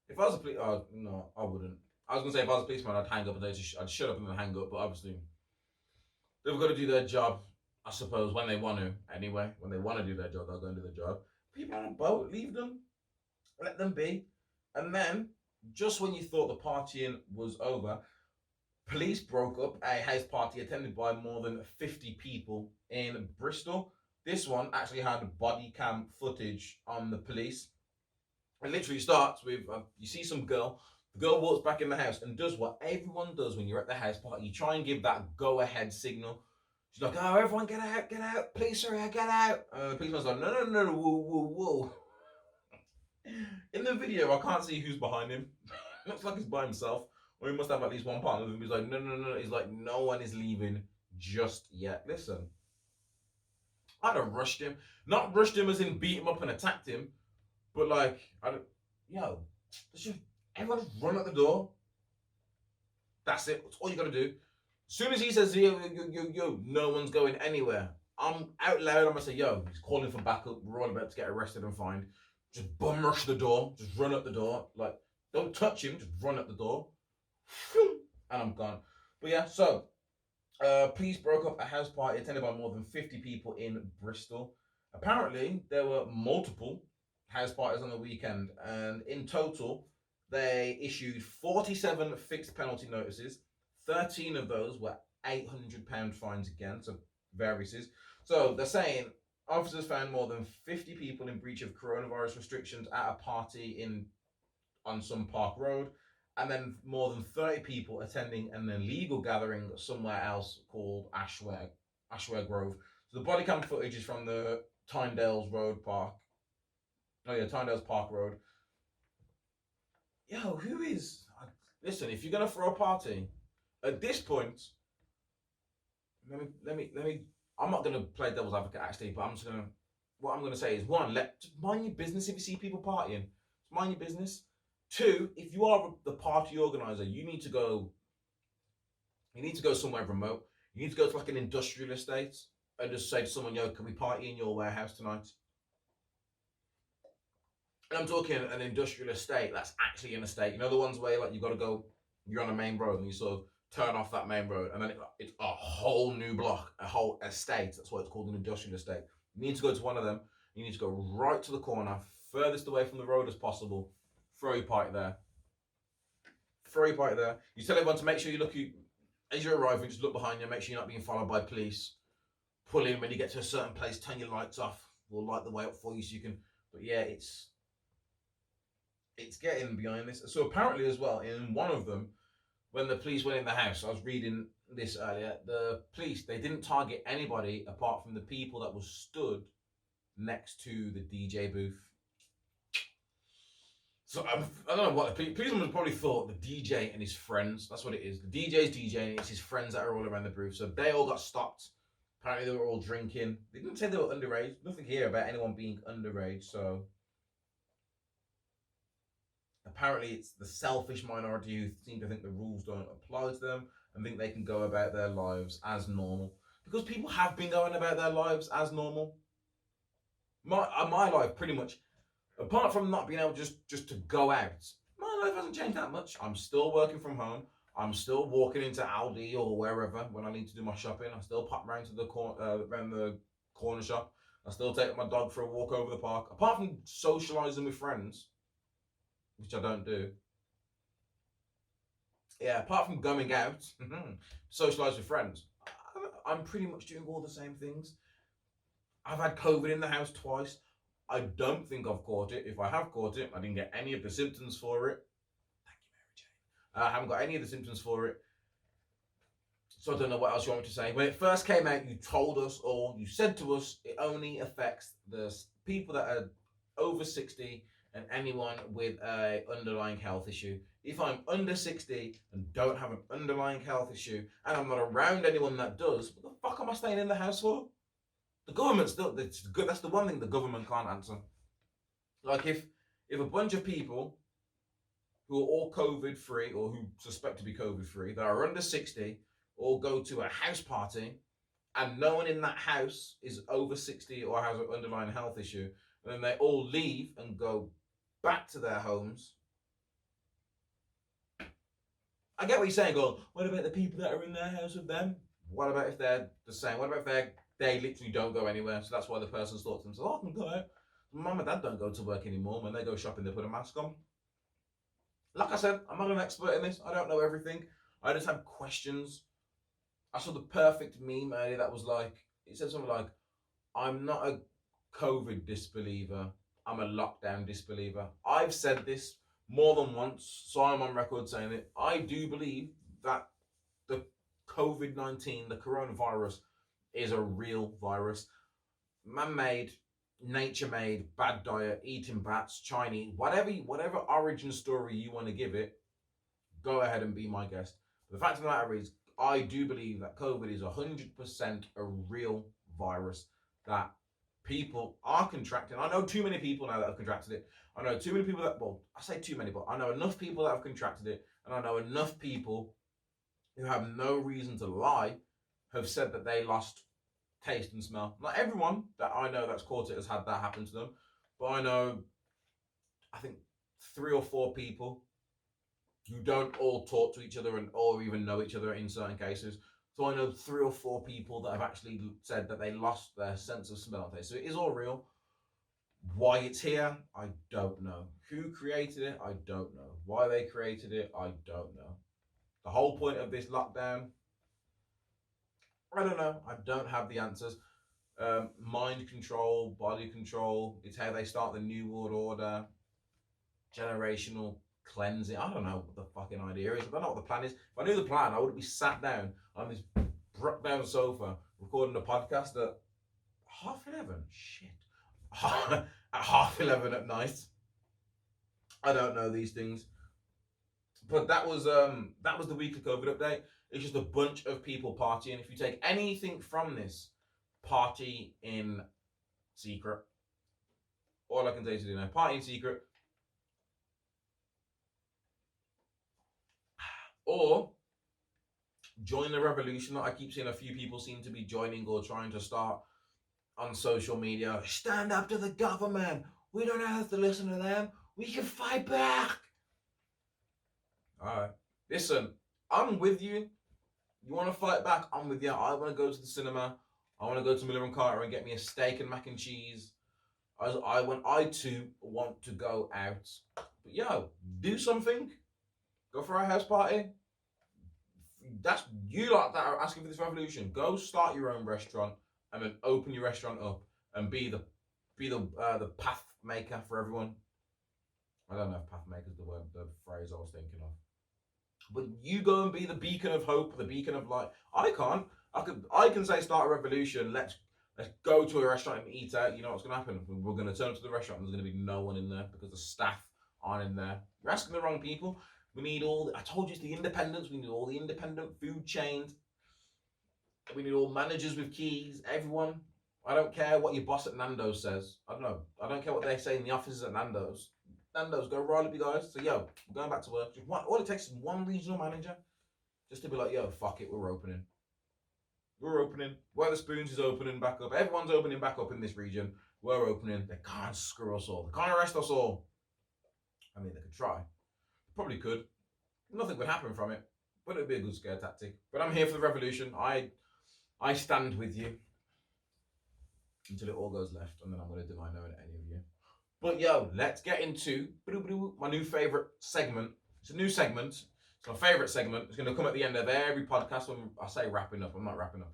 If I was a police, no, I wouldn't. I was gonna say if I was a policeman, I'd hang up and I'd shut up and then hang up. But obviously, they've got to do their job. I suppose when they want to. Anyway, when they want to do their job, they'll go and do their job. People on a boat, leave them. Let them be. And then, just when you thought the partying was over, police broke up a house party attended by more than 50 people in Bristol. This one actually had body cam footage on the police. It literally starts with, you see some girl. The girl walks back in the house and does what everyone does when you're at the house party. You try and give that go-ahead signal. She's like, oh, everyone get out. Police are here, get out. The policeman's like, no, whoa. In the video, I can't see who's behind him. Looks like he's by himself. Or he must have at least one partner with him. He's like, no. He's like, no one is leaving just yet. Listen, I'd have rushed him. Not rushed him as in beat him up and attacked him. But like, everyone just run at the door. That's it. That's all you got to do. As soon as he says, yo, no one's going anywhere. I'm out loud. I'm going to say, yo, he's calling for backup. We're all about to get arrested and fined. Just bum rush the door. Just run up the door. Like, don't touch him. Just run up the door. And I'm gone. But yeah, so police broke up a house party attended by more than 50 people in Bristol. Apparently, there were multiple house parties on the weekend, and in total, they issued 47 fixed penalty notices. 13 of those were £800 fines again, so varices. So they're saying officers found more than 50 people in breach of coronavirus restrictions at a party on some park road, and then more than 30 people attending an illegal gathering somewhere else called Ashware Grove. So the body cam footage is from the Tyndales Road Park. Tyndales Park Road. Yo, who is? Listen, if you're gonna throw a party, at this point, let me. I'm not gonna play devil's advocate actually, but what I'm gonna say is one, just mind your business if you see people partying. Just mind your business. Two, if you are the party organizer, you need to go somewhere remote. You need to go to like an industrial estate and just say to someone, yo, can we party in your warehouse tonight? And I'm talking an industrial estate that's actually an estate. You know the ones where like you got to go, you're on a main road and you sort of turn off that main road and then it's a whole new block, a whole estate. That's why it's called an industrial estate. You need to go to one of them. You need to go right to the corner, furthest away from the road as possible. Throw your party there. You tell everyone to make sure as you're arriving, just look behind you, make sure you're not being followed by police. Pull in when you get to a certain place, turn your lights off. We'll light the way up for you so you can. But yeah, it's getting behind this. So apparently as well, in one of them, when the police went in the house, I was reading this earlier, the police, they didn't target anybody apart from the people that was stood next to the DJ booth. So I don't know what the policeman probably thought, the DJ and his friends. That's what it is. The DJ's DJ and it's his friends that are all around the booth. So they all got stopped. Apparently they were all drinking. They didn't say they were underage. Nothing here about anyone being underage. So apparently it's the selfish minority who seem to think the rules don't apply to them and think they can go about their lives as normal. Because people have been going about their lives as normal. My life pretty much, apart from not being able just to go out, my life hasn't changed that much. I'm still working from home. I'm still walking into Aldi or wherever when I need to do my shopping. I still pop round to the corner shop. I still take my dog for a walk over the park. Apart from socialising with friends, which I don't do. Yeah, apart from going out, socialise with friends, I'm pretty much doing all the same things. I've had COVID in the house twice. I don't think I've caught it. If I have caught it, I didn't get any of the symptoms for it. Thank you, Mary Jane. I haven't got any of the symptoms for it. So I don't know what else you want me to say. When it first came out, you told us, or you said to us, it only affects the people that are over 60 and anyone with an underlying health issue. If I'm under 60 and don't have an underlying health issue, and I'm not around anyone that does, what the fuck am I staying in the house for? The government still, it's good. That's the one thing the government can't answer. Like if a bunch of people who are all COVID free or who suspect to be COVID free that are under 60 all go to a house party and no one in that house is over 60 or has an underlying health issue, and then they all leave and go back to their homes. I get what you're saying, going, what about the people that are in their house with them? What about if they're the same? What about if they literally don't go anywhere? So that's why the person's thought to themselves, I can go out. Mum and dad don't go to work anymore. When they go shopping, they put a mask on. Like I said, I'm not an expert in this. I don't know everything. I just have questions. I saw the perfect meme earlier that was like, it said something like, I'm not a COVID disbeliever. I'm a lockdown disbeliever. I've said this more than once, so I'm on record saying it. I do believe that the COVID-19, the coronavirus, is a real virus. Man-made, nature-made, bad diet, eating bats, Chinese, whatever origin story you want to give it, go ahead and be my guest. But the fact of the matter is, I do believe that COVID is 100% a real virus that people are contracting. I know too many people now that have contracted it. I know too many people that, well, I say too many, but I know enough people that have contracted it, and I know enough people who have no reason to lie have said that they lost taste and smell. Not everyone that I know that's caught it has had that happen to them, but I know, I think 3 or 4 people who don't all talk to each other and or even know each other in certain cases. So I know 3 or 4 people that have actually said that they lost their sense of smell and taste. So it is all real. Why it's here, I don't know. Who created it, I don't know. Why they created it, I don't know. The whole point of this lockdown, I don't know. I don't have the answers. Mind control, body control, it's how they start the New World Order. Generational cleansing. I don't know what the fucking idea is. I don't know what the plan is. If I knew the plan, I would be sat down on this broke down sofa recording a podcast at 11:30. Shit. At 11:30 at night. I don't know these things. But that was the weekly COVID update. It's just a bunch of people partying. If you take anything from this, party in secret. All I can say to do now, party in secret. Or join the revolution that I keep seeing a few people seem to be joining or trying to start on social media. Stand up to the government. We don't have to listen to them. We can fight back. All right. Listen, I'm with you. You want to fight back? I'm with you. I want to go to the cinema. I want to go to Miller and Carter and get me a steak and mac and cheese. I too want to go out. But yo, do something. Go for a house party. That's you lot that are asking for this revolution. Go start your own restaurant and then open your restaurant up and be the path maker for everyone. I don't know if path maker is the phrase I was thinking of. But you go and be the beacon of hope, the beacon of light. I can't. I can say start a revolution. Let's go to a restaurant and eat out. You know what's going to happen? We're going to turn up to the restaurant and there's going to be no one in there because the staff aren't in there. You're asking the wrong people. We need I told you it's the independents. We need all the independent food chains. We need all managers with keys. Everyone. I don't care what your boss at Nando's says. I don't know. I don't care what they say in the offices at Nando's. Nando's, go roll up, you guys. So, yo, we're going back to work. All it takes is one regional manager just to be like, yo, fuck it, we're opening. We're opening. Wetherspoons is opening back up. Everyone's opening back up in this region. We're opening. They can't screw us all. They can't arrest us all. I mean, they could try. Probably could. Nothing would happen from it. But it would be a good scare tactic. But I'm here for the revolution. I stand with you until it all goes left, and then I'm going to deny knowing any of you. But yo, let's get into my new favourite segment. It's a new segment. It's my favourite segment. It's going to come at the end of every podcast when I say wrapping up. I'm not wrapping up.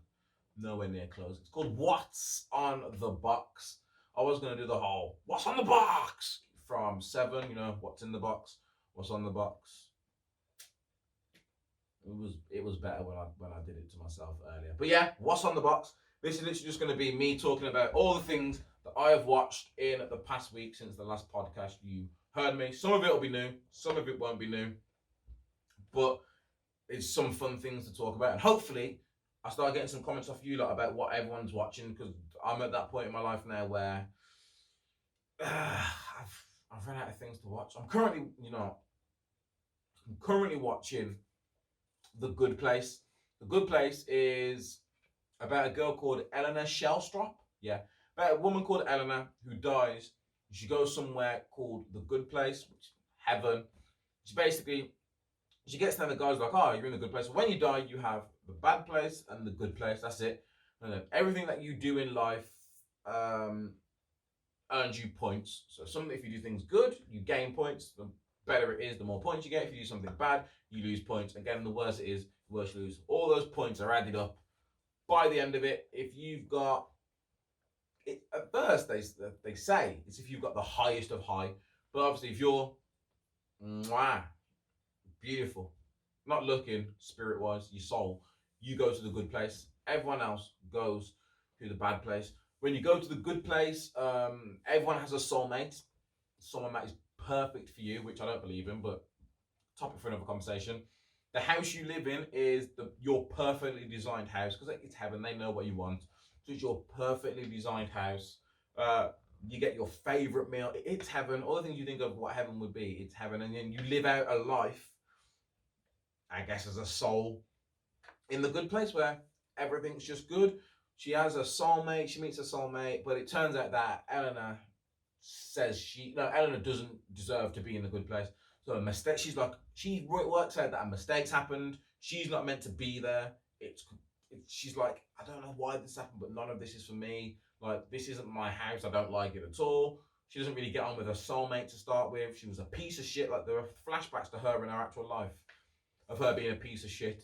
Nowhere near close. It's called What's on the Box. I was going to do the whole What's on the Box from 7, you know, what's in the box, what's on the box. It was better when I did it to myself earlier. But yeah, what's on the box? This is literally just going to be me talking about all the things that I have watched in the past week since the last podcast you heard me. Some of it will be new, some of it won't be new. But it's some fun things to talk about. And hopefully, I start getting some comments off you lot about what everyone's watching, because I'm at that point in my life now where I've run out of things to watch. I'm currently watching The Good Place. The Good Place is about a girl called Eleanor Shellstrop. Yeah. About a woman called Eleanor who dies. She goes somewhere called The Good Place, which is heaven. She gets there and the guy's like, oh, you're in the good place. When you die, you have the bad place and the good place. That's it. And then everything that you do in life earns you points. So if you do things good, you gain points. The better it is, the more points you get. If you do something bad, you lose points. Again, the worse it is, the worse you lose. All those points are added up. By the end of it, if you've got it, at first they say it's if you've got the highest of high, but obviously if you're beautiful, not looking spirit-wise, your soul, you go to the good place. Everyone else goes to the bad place. When you go to the good place, everyone has a soulmate, someone that is perfect for you, which I don't believe in, but topic for another conversation. The house you live in is your perfectly designed house, because it's heaven. They know what you want. So it's your perfectly designed house. You get your favorite meal. It's heaven. All the things you think of what heaven would be, it's heaven. And then you live out a life, I guess, as a soul in the good place where everything's just good. She has a soulmate. She meets a soulmate, but it turns out that Eleanor doesn't deserve to be in the good place. So a mistake. She works out that a mistake's happened. She's not meant to be there. She's like, I don't know why this happened, but none of this is for me. Like, this isn't my house. I don't like it at all. She doesn't really get on with her soulmate to start with. She was a piece of shit. Like, there are flashbacks to her in her actual life of her being a piece of shit.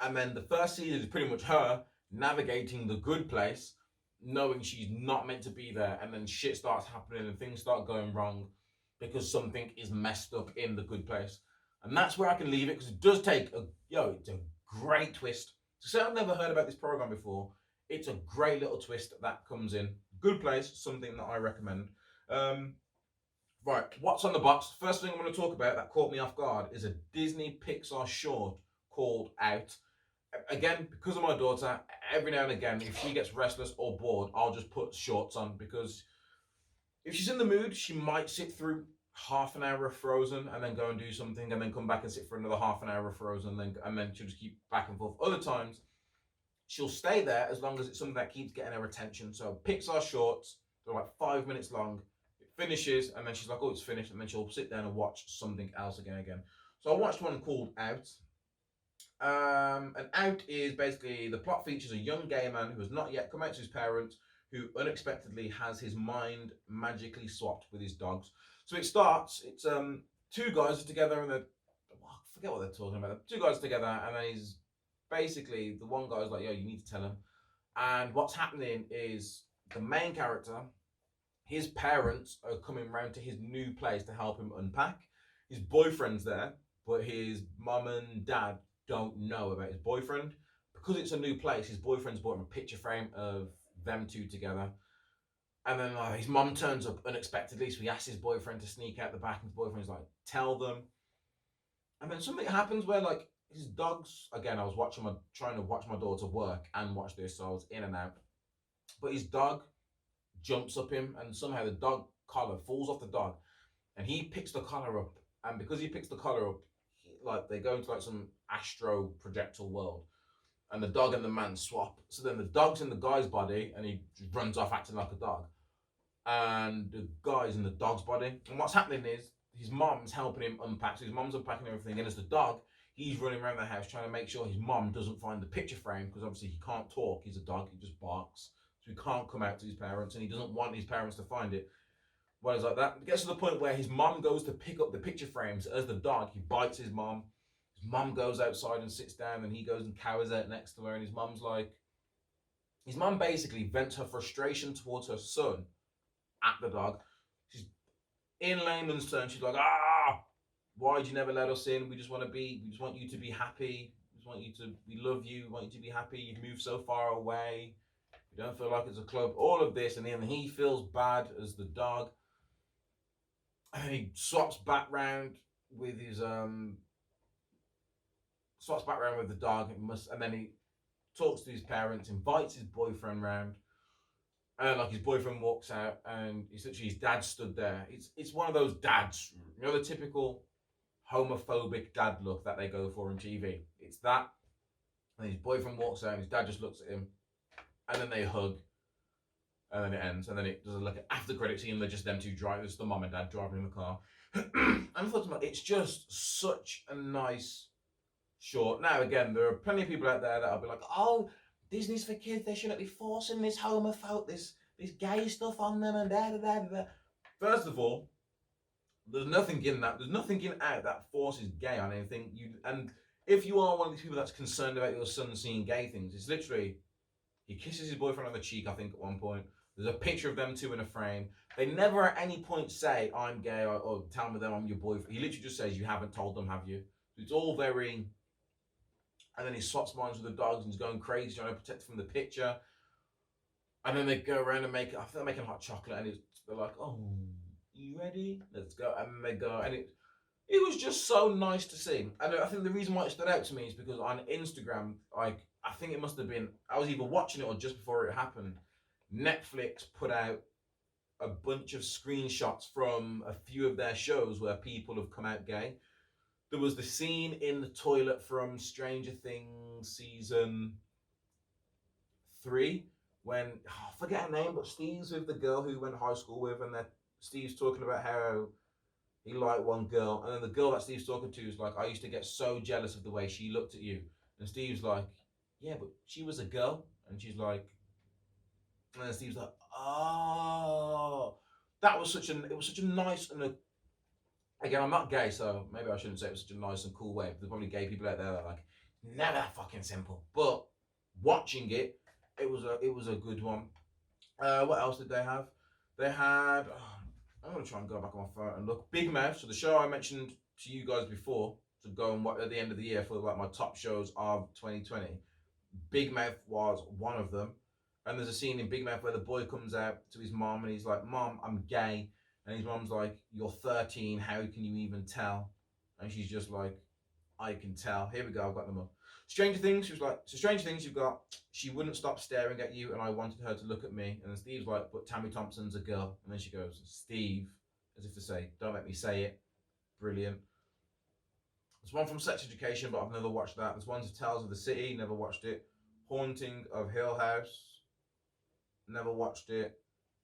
And then the first season is pretty much her navigating the good place, knowing she's not meant to be there, and then shit starts happening and things start going wrong because something is messed up in the good place. And that's where I can leave it, because it does take it's a great twist. So I've never heard about this program before. It's a great little twist that comes in. Good Place, something that I recommend. Right, what's on the box? First thing I'm going to talk about that caught me off guard is a Disney Pixar short called Out. Again, because of my daughter, every now and again, if she gets restless or bored, I'll just put shorts on, because if she's in the mood, she might sit through half an hour of Frozen and then go and do something and then come back and sit for another half an hour of Frozen and then she'll just keep back and forth. Other times, she'll stay there as long as it's something that keeps getting her attention. So Pixar shorts, they're like 5 minutes long. It finishes and then she's like, oh, it's finished. And then she'll sit down and watch something else again. So I watched one called Out. And Out is basically, the plot features a young gay man who has not yet come out to his parents, who unexpectedly has his mind magically swapped with his dogs. So it's two guys are together and I forget what they're talking about. Two guys together and then he's basically, the one guy's like, yo, you need to tell him. And what's happening is the main character, his parents are coming round to his new place to help him unpack. His boyfriend's there. but his mum and dad don't know about his boyfriend. Because it's a new place, his boyfriend's bought him a picture frame of them two together. And then his mum turns up unexpectedly, so he asks his boyfriend to sneak out the back, and his boyfriend's like, tell them. And then something happens where, like, his dogs, again, I was trying to watch my daughter work and watch this, so I was in and out. But his dog jumps up him, and somehow the dog collar falls off the dog, and he picks the collar up. And because he picks the collar up, like, they go into like some astro projectile world, and the dog and the man swap. So then the dog's in the guy's body, and he runs off acting like a dog, and the guy's in the dog's body. And what's happening is his mom's helping him unpack. So his mom's unpacking everything, and as the dog, he's running around the house trying to make sure his mom doesn't find the picture frame, because obviously he can't talk. He's a dog. He just barks. So he can't come out to his parents, and he doesn't want his parents to find it. Well, it's like that. It gets to the point where his mom goes to pick up the picture frames. As the dog, he bites his mom. His mom goes outside and sits down, and he goes and cowers out next to her, and his mom's like... His mom basically vents her frustration towards her son at the dog. She's, in layman's terms, she's like, why'd you never let us in? We just want you to be happy. We love you. We want you to be happy. You've moved so far away. You don't feel like it's a club. All of this, and then he feels bad as the dog. And he swaps back round with his the dog, and then he talks to his parents, invites his boyfriend round, and like his boyfriend walks out, and essentially his dad stood there. It's one of those dads, you know, the typical homophobic dad look that they go for on TV. It's that, and his boyfriend walks out, and his dad just looks at him, and then they hug, and then it ends, and then it does like an after credit scene. They're just them two driving, it's the mom and dad driving in the car. I'm thinking about it's just such a nice short. Now again, there are plenty of people out there that'll be like, "Oh, Disney's for kids. They shouldn't be forcing this this gay stuff on them and da da da da." First of all, there's nothing in that. There's nothing in out that forces gay on anything. And if you are one of these people that's concerned about your son seeing gay things, it's literally he kisses his boyfriend on the cheek. I think at one point there's a picture of them two in a frame. They never at any point say I'm gay or tell me that I'm your boyfriend. He literally just says you haven't told them, have you? It's all very. And then he swaps minds with the dogs and he's going crazy trying to protect from the picture. And then they go around and I think they're making hot chocolate, and they're like, "Oh, you ready? Let's go." And then they go, and it was just so nice to see. And I think the reason why it stood out to me is because on Instagram, like I think it must have been, I was either watching it or just before it happened, Netflix put out a bunch of screenshots from a few of their shows where people have come out gay. There was the scene in the toilet from Stranger Things season 3 when, I forget her name, but Steve's with the girl who went to high school with, and Steve's talking about how he liked one girl, and then the girl that Steve's talking to is like, "I used to get so jealous of the way she looked at you." And Steve's like, "Yeah, but she was a girl." And she's like, and then Steve's like, "Oh." It was such a nice and again, I'm not gay, so maybe I shouldn't say it was such a nice and cool way. There's probably gay people out there that are like, never that fucking simple. But watching it, it was a good one. What else did they have? They had, I'm going to try and go back on my phone and look. Big Mouth, so the show I mentioned to you guys before, to go and watch at the end of the year for like my top shows of 2020. Big Mouth was one of them. And there's a scene in Big Mouth where the boy comes out to his mom and he's like, "Mom, I'm gay." And his mom's like, "You're 13, how can you even tell?" And she's just like, "I can tell." Here we go, I've got them up. Stranger Things, she was like, so Stranger Things, you've got, "She wouldn't stop staring at you and I wanted her to look at me." And then Steve's like, "But Tammy Thompson's a girl." And then she goes, "Steve," as if to say, "Don't let me say it." Brilliant. There's one from Sex Education, but I've never watched that. There's one to Tales of the City, never watched it. Haunting of Hill House, never watched it.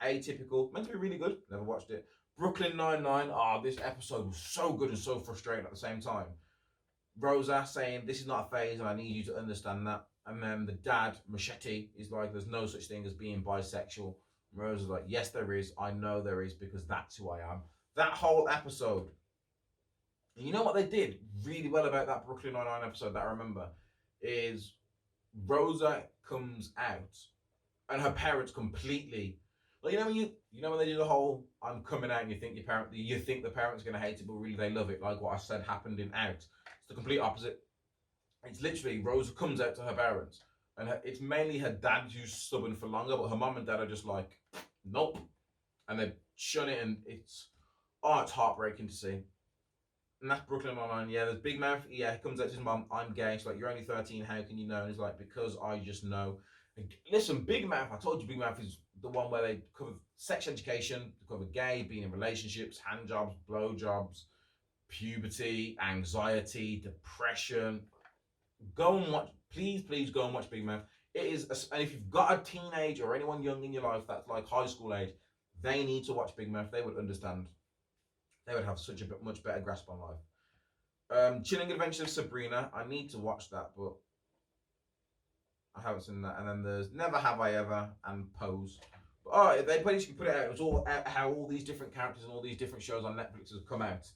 Atypical, meant to be really good, never watched it. Brooklyn Nine-Nine, this episode was so good and so frustrating at the same time. Rosa saying, "This is not a phase and I need you to understand that." And then the dad, Machete, is like, "There's no such thing as being bisexual." And Rosa's like, "Yes, there is. I know there is because that's who I am." That whole episode. And you know what they did really well about that Brooklyn Nine-Nine episode that I remember? Is Rosa comes out and her parents completely, Like when they do the whole "I'm coming out" and you think the parents are gonna hate it, but really they love it. Like what I said happened in Out. It's the complete opposite. It's literally Rosa comes out to her parents, and it's mainly her dad who's stubborn for longer, but her mom and dad are just like, nope, and they shun it, and it's heartbreaking to see. And that's Brooklyn Nine-Nine. Yeah, there's Big Mouth. Yeah, he comes out to his mom, "I'm gay." She's like, "You're only 13. How can you know?" And he's like, "Because I just know." And listen, Big Mouth. I told you, Big Mouth is the one where they cover sex education, they cover gay, being in relationships, hand jobs, blow jobs, puberty, anxiety, depression. Go and watch. Please go and watch Big Mouth. It is, and if you've got a teenage or anyone young in your life that's like high school age, they need to watch Big Mouth. They would understand. They would have such a much better grasp on life. Chilling Adventures of Sabrina. I need to watch that, but I haven't seen that. And then there's Never Have I Ever and Pose. But, they basically put it out. It was all how all these different characters and all these different shows on Netflix have come out.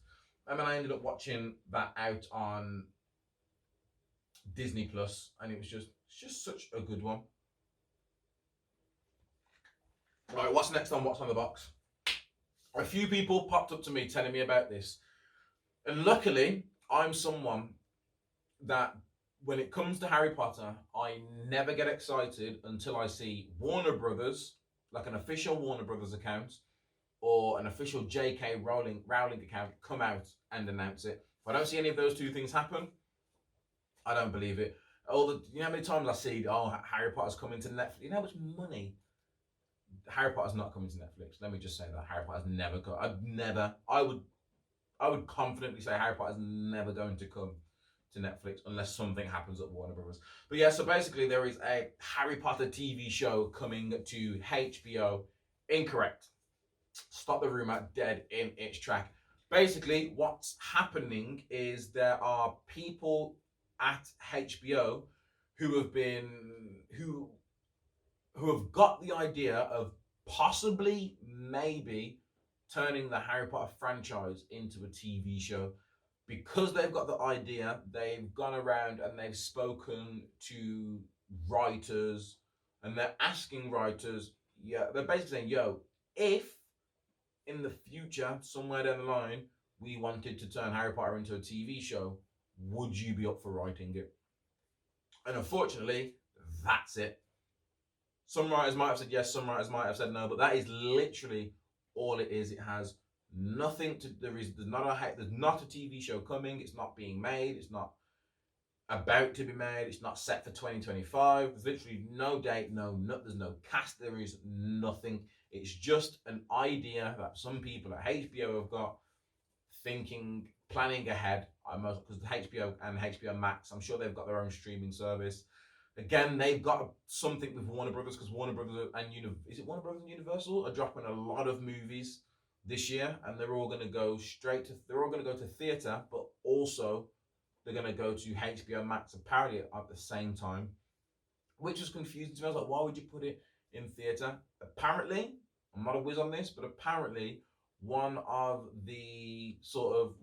And then I ended up watching that out on Disney Plus, and it's just such a good one. Right, what's next on What's on the Box? A few people popped up to me telling me about this, and luckily I'm someone that when it comes to Harry Potter, I never get excited until I see Warner Brothers, like an official Warner Brothers account or an official J.K. Rowling account, come out and announce it. If I don't see any of those two things happen, I don't believe it. You know how many times I see, Harry Potter's coming to Netflix. You know how much money? Harry Potter's not coming to Netflix. Let me just say that Harry Potter's never come. I would confidently say Harry Potter's never going to come to Netflix unless something happens at Warner Brothers. But yeah, so basically there is a Harry Potter TV show coming to HBO. Incorrect. Stop the rumor dead in its track. Basically, what's happening is there are people at HBO who have got the idea of possibly, maybe, turning the Harry Potter franchise into a TV show. Because they've got the idea, they've gone around and they've spoken to writers, and they're asking writers, they're basically saying, if in the future, somewhere down the line, we wanted to turn Harry Potter into a TV show, would you be up for writing it? And unfortunately, that's it. Some writers might have said yes, some writers might have said no, but that is literally all it is. It has nothing to. There's not a TV show coming. It's not being made. It's not about to be made. It's not set for 2025. There's literally no date. There's no cast. There is nothing. It's just an idea that some people at HBO have got, planning ahead. Because HBO and HBO Max, I'm sure they've got their own streaming service. Again, they've got something with Warner Brothers, because Warner Brothers and Warner Brothers and Universal are dropping a lot of movies this year, and they're all going to go to theater, but also they're going to go to HBO Max apparently at the same time, which was confusing to me. I was like, why would you put it in theater? Apparently, I'm not a whiz on this, but apparently one of the sort of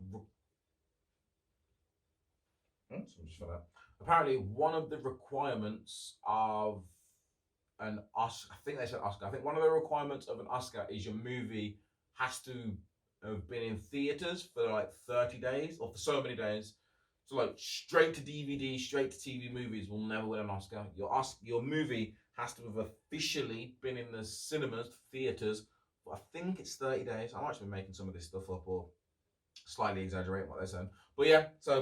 apparently one of the requirements of an Oscar, I think they said Oscar, I think one of the requirements of an Oscar is your movie has to have been in theaters for like 30 days or for so many days. So like straight to DVD, straight to TV movies will never win an Oscar. Your movie has to have officially been in the cinemas, theaters, for I think it's 30 days. I might have been making some of this stuff up or slightly exaggerating what they're saying. But yeah, so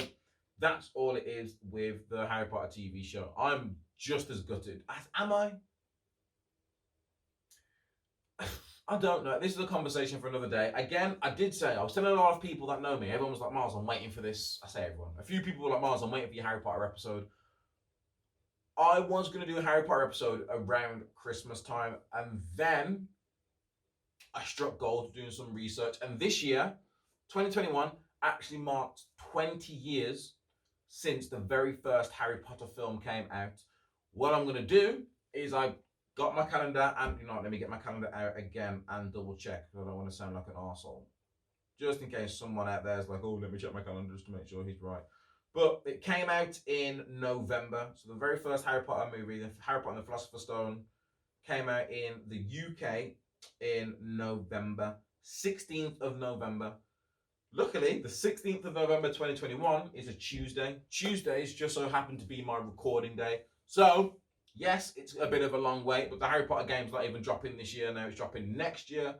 that's all it is with the Harry Potter TV show. I'm just as gutted. Am I? I don't know. This is a conversation for another day. Again, I was telling a lot of people that know me. Everyone was like, Myles, I'm waiting for this. I say everyone. A few people were like, Myles, I'm waiting for your Harry Potter episode. I was going to do a Harry Potter episode around Christmas time. And then I struck gold doing some research. And this year, 2021, actually marked 20 years since the very first Harry Potter film came out. What I'm going to do is I got my calendar, and let me get my calendar out again and double check, because I don't want to sound like an arsehole. Just in case someone out there is like, let me check my calendar just to make sure he's right. But it came out in November. So the very first Harry Potter movie, the Harry Potter and the Philosopher's Stone, came out in the UK in November, 16th of November. Luckily, the 16th of November 2021 is a Tuesday. Tuesdays just so happen to be my recording day. So, yes, it's a bit of a long wait, but the Harry Potter game's not even dropping this year now, it's dropping next year.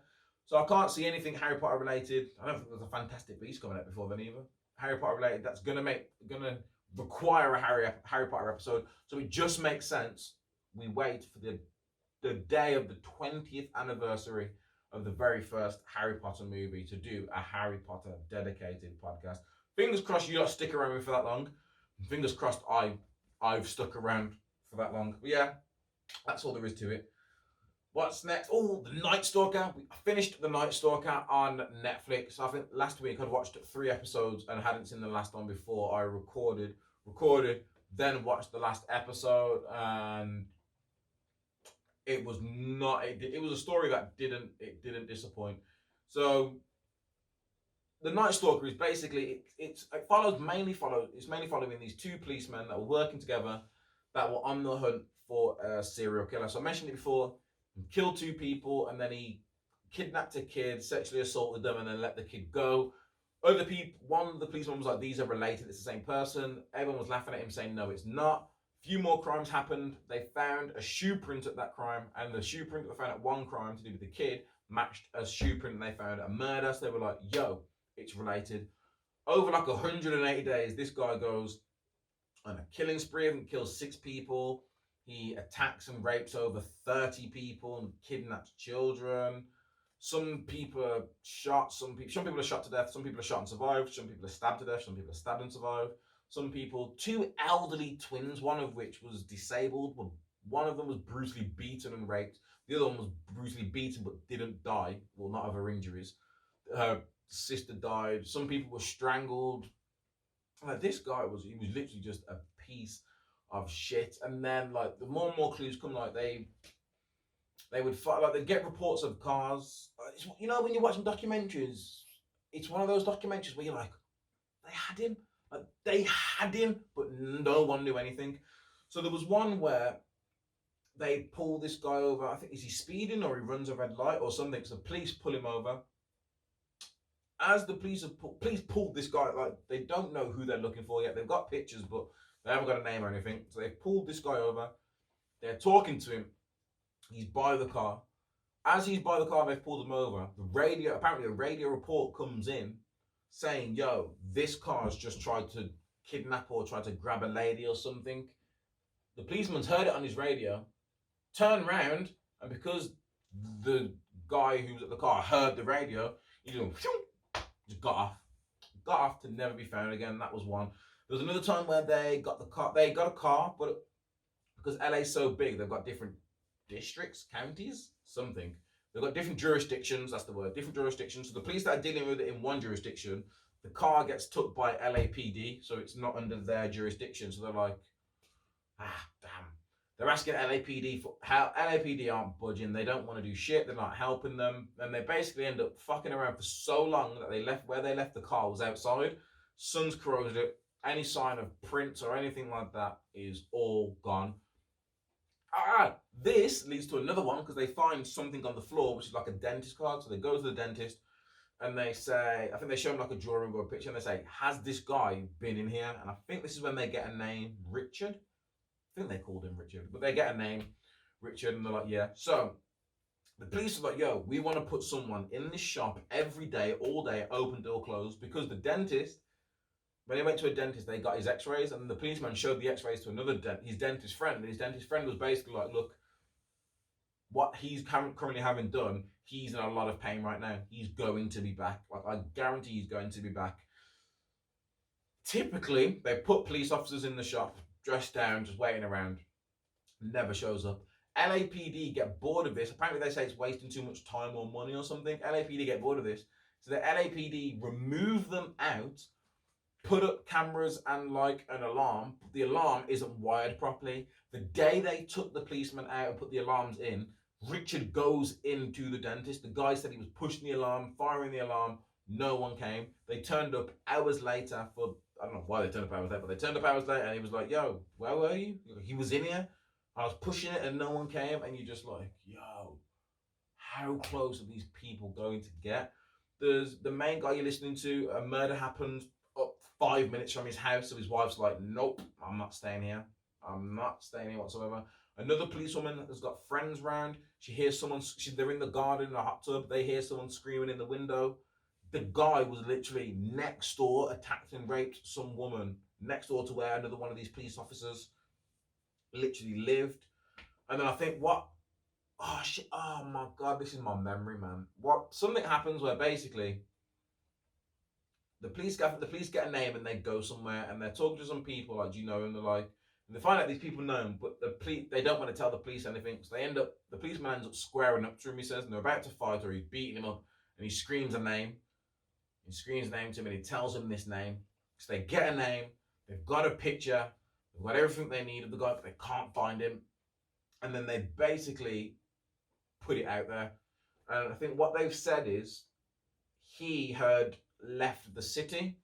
So I can't see anything Harry Potter related. I don't think there's a Fantastic Beasts coming out before then either. Harry Potter related, that's gonna require a Harry Potter episode. So it just makes sense we wait for the day of the 20th anniversary of the very first Harry Potter movie to do a Harry Potter dedicated podcast. Fingers crossed you lot stick around with me for that long. Fingers crossed I've stuck around for that long. But yeah, that's all there is to it. What's next? Oh, The Night Stalker. I finished The Night Stalker on Netflix. I think last week I'd watched 3 episodes and hadn't seen the last one before I recorded, then watched the last episode, and it was not. It was a story that didn't disappoint. So The Night Stalker is basically it's mainly following these 2 policemen that were working together that were on the hunt for a serial killer. So I mentioned it before. He killed 2 people and then he kidnapped a kid, sexually assaulted them, and then let the kid go. Other people, one of the policemen was like, "These are related. It's the same person." Everyone was laughing at him, saying, "No, it's not." A few more crimes happened. They found a shoe print at that crime, and the shoe print that they found at one crime to do with the kid matched a shoe print they found at a murder. So they were like, "Yo, it's related." Over like 180 days, this guy goes on a killing spree and kills 6 people. He attacks and rapes over 30 people and kidnaps children. Some people are shot. Some people are shot to death. Some people are shot and survived. Some people are stabbed to death. Some people are stabbed and survived. Some people, 2 elderly twins, one of which was disabled, but one of them was brutally beaten and raped. The other one was brutally beaten but didn't die. Well, not of her injuries. Her sister died. Some people were strangled. Like, this guy he was literally just a piece of shit. And then like the more and more clues come, like they would fight, like they get reports of cars. You know, when you're watching documentaries, it's one of those documentaries where you're like, they had him, but no one knew anything. So there was one where they pull this guy over. I think, is he speeding or he runs a red light or something? So the police pull him over. As the police pulled this guy, like they don't know who they're looking for yet. They've got pictures, but they haven't got a name or anything. So they pulled this guy over. They're talking to him. He's by the car. As he's by the car, they've pulled him over. Apparently a radio report comes in saying, "Yo, this car's just tried to kidnap or tried to grab a lady or something." The policeman's heard it on his radio, turned round, and because the guy who was at the car heard the radio, he just got off to never be found again. That was one. There was another time where they got a car, but because LA's so big, they've got different districts, counties, something. They've got different jurisdictions, that's the word, different jurisdictions. So the police that are dealing with it in one jurisdiction, the car gets took by LAPD, so it's not under their jurisdiction. So they're like, damn. They're asking LAPD for how LAPD aren't budging. They don't want to do shit. They're not helping them. And they basically end up fucking around for so long that where they left the car was outside. Sun's corroded it. Any sign of prints or anything like that is all gone. This leads to another one because they find something on the floor, which is like a dentist card. So they go to the dentist and they say, I think they show them like a drawing or a picture, and they say, "Has this guy been in here?" And I think this is when they get a name, Richard. I think they called him Richard, but they get a name, Richard, and they're like, "Yeah." So the police are like, "Yo, we want to put someone in this shop every day, all day, open door closed," because the dentist, when they went to a dentist, they got his x-rays, and the policeman showed the x-rays to his dentist friend, and his dentist friend was basically like, "Look, what he's currently having done, he's in a lot of pain right now. He's going to be back. Like, I guarantee he's going to be back." Typically, they put police officers in the shop, dressed down, just waiting around. Never shows up. LAPD get bored of this. Apparently, they say it's wasting too much time or money or something. LAPD get bored of this. So the LAPD remove them out, put up cameras and like an alarm. The alarm isn't wired properly. The day they took the policeman out and put the alarms in, Richard goes into the dentist. The guy said he was pushing the alarm, firing the alarm. No one came. They turned up hours later for, I don't know why they turned up hours later, but they turned up hours later and he was like, "Yo, where were you?" He was in here. I was pushing it and no one came. And you're just like, yo, how close are these people going to get? There's the main guy you're listening to. A murder happened up 5 minutes from his house, so his wife's like, "Nope, I'm not staying here. I'm not staying here whatsoever." Another policewoman has got friends round. She hears someone. They're in the garden in a hot tub. They hear someone screaming in the window. The guy was literally next door, attacked and raped some woman next door to where another one of these police officers literally lived. And then I think what? Oh shit! Oh my god, this is my memory, man. What? Something happens where basically the police get a name and they go somewhere and they're talking to some people like, "Do you know him?" They're like, and they find out these people know him, but they don't want to tell the police anything. So the policeman ends up squaring up to him. He says, and they're about to fight, or he's beating him up, and he screams a name. He screams a name to him, and he tells him this name. So they get a name. They've got a picture. They've got everything they need of the guy, but they can't find him. And then they basically put it out there. And I think what they've said is he had left the city.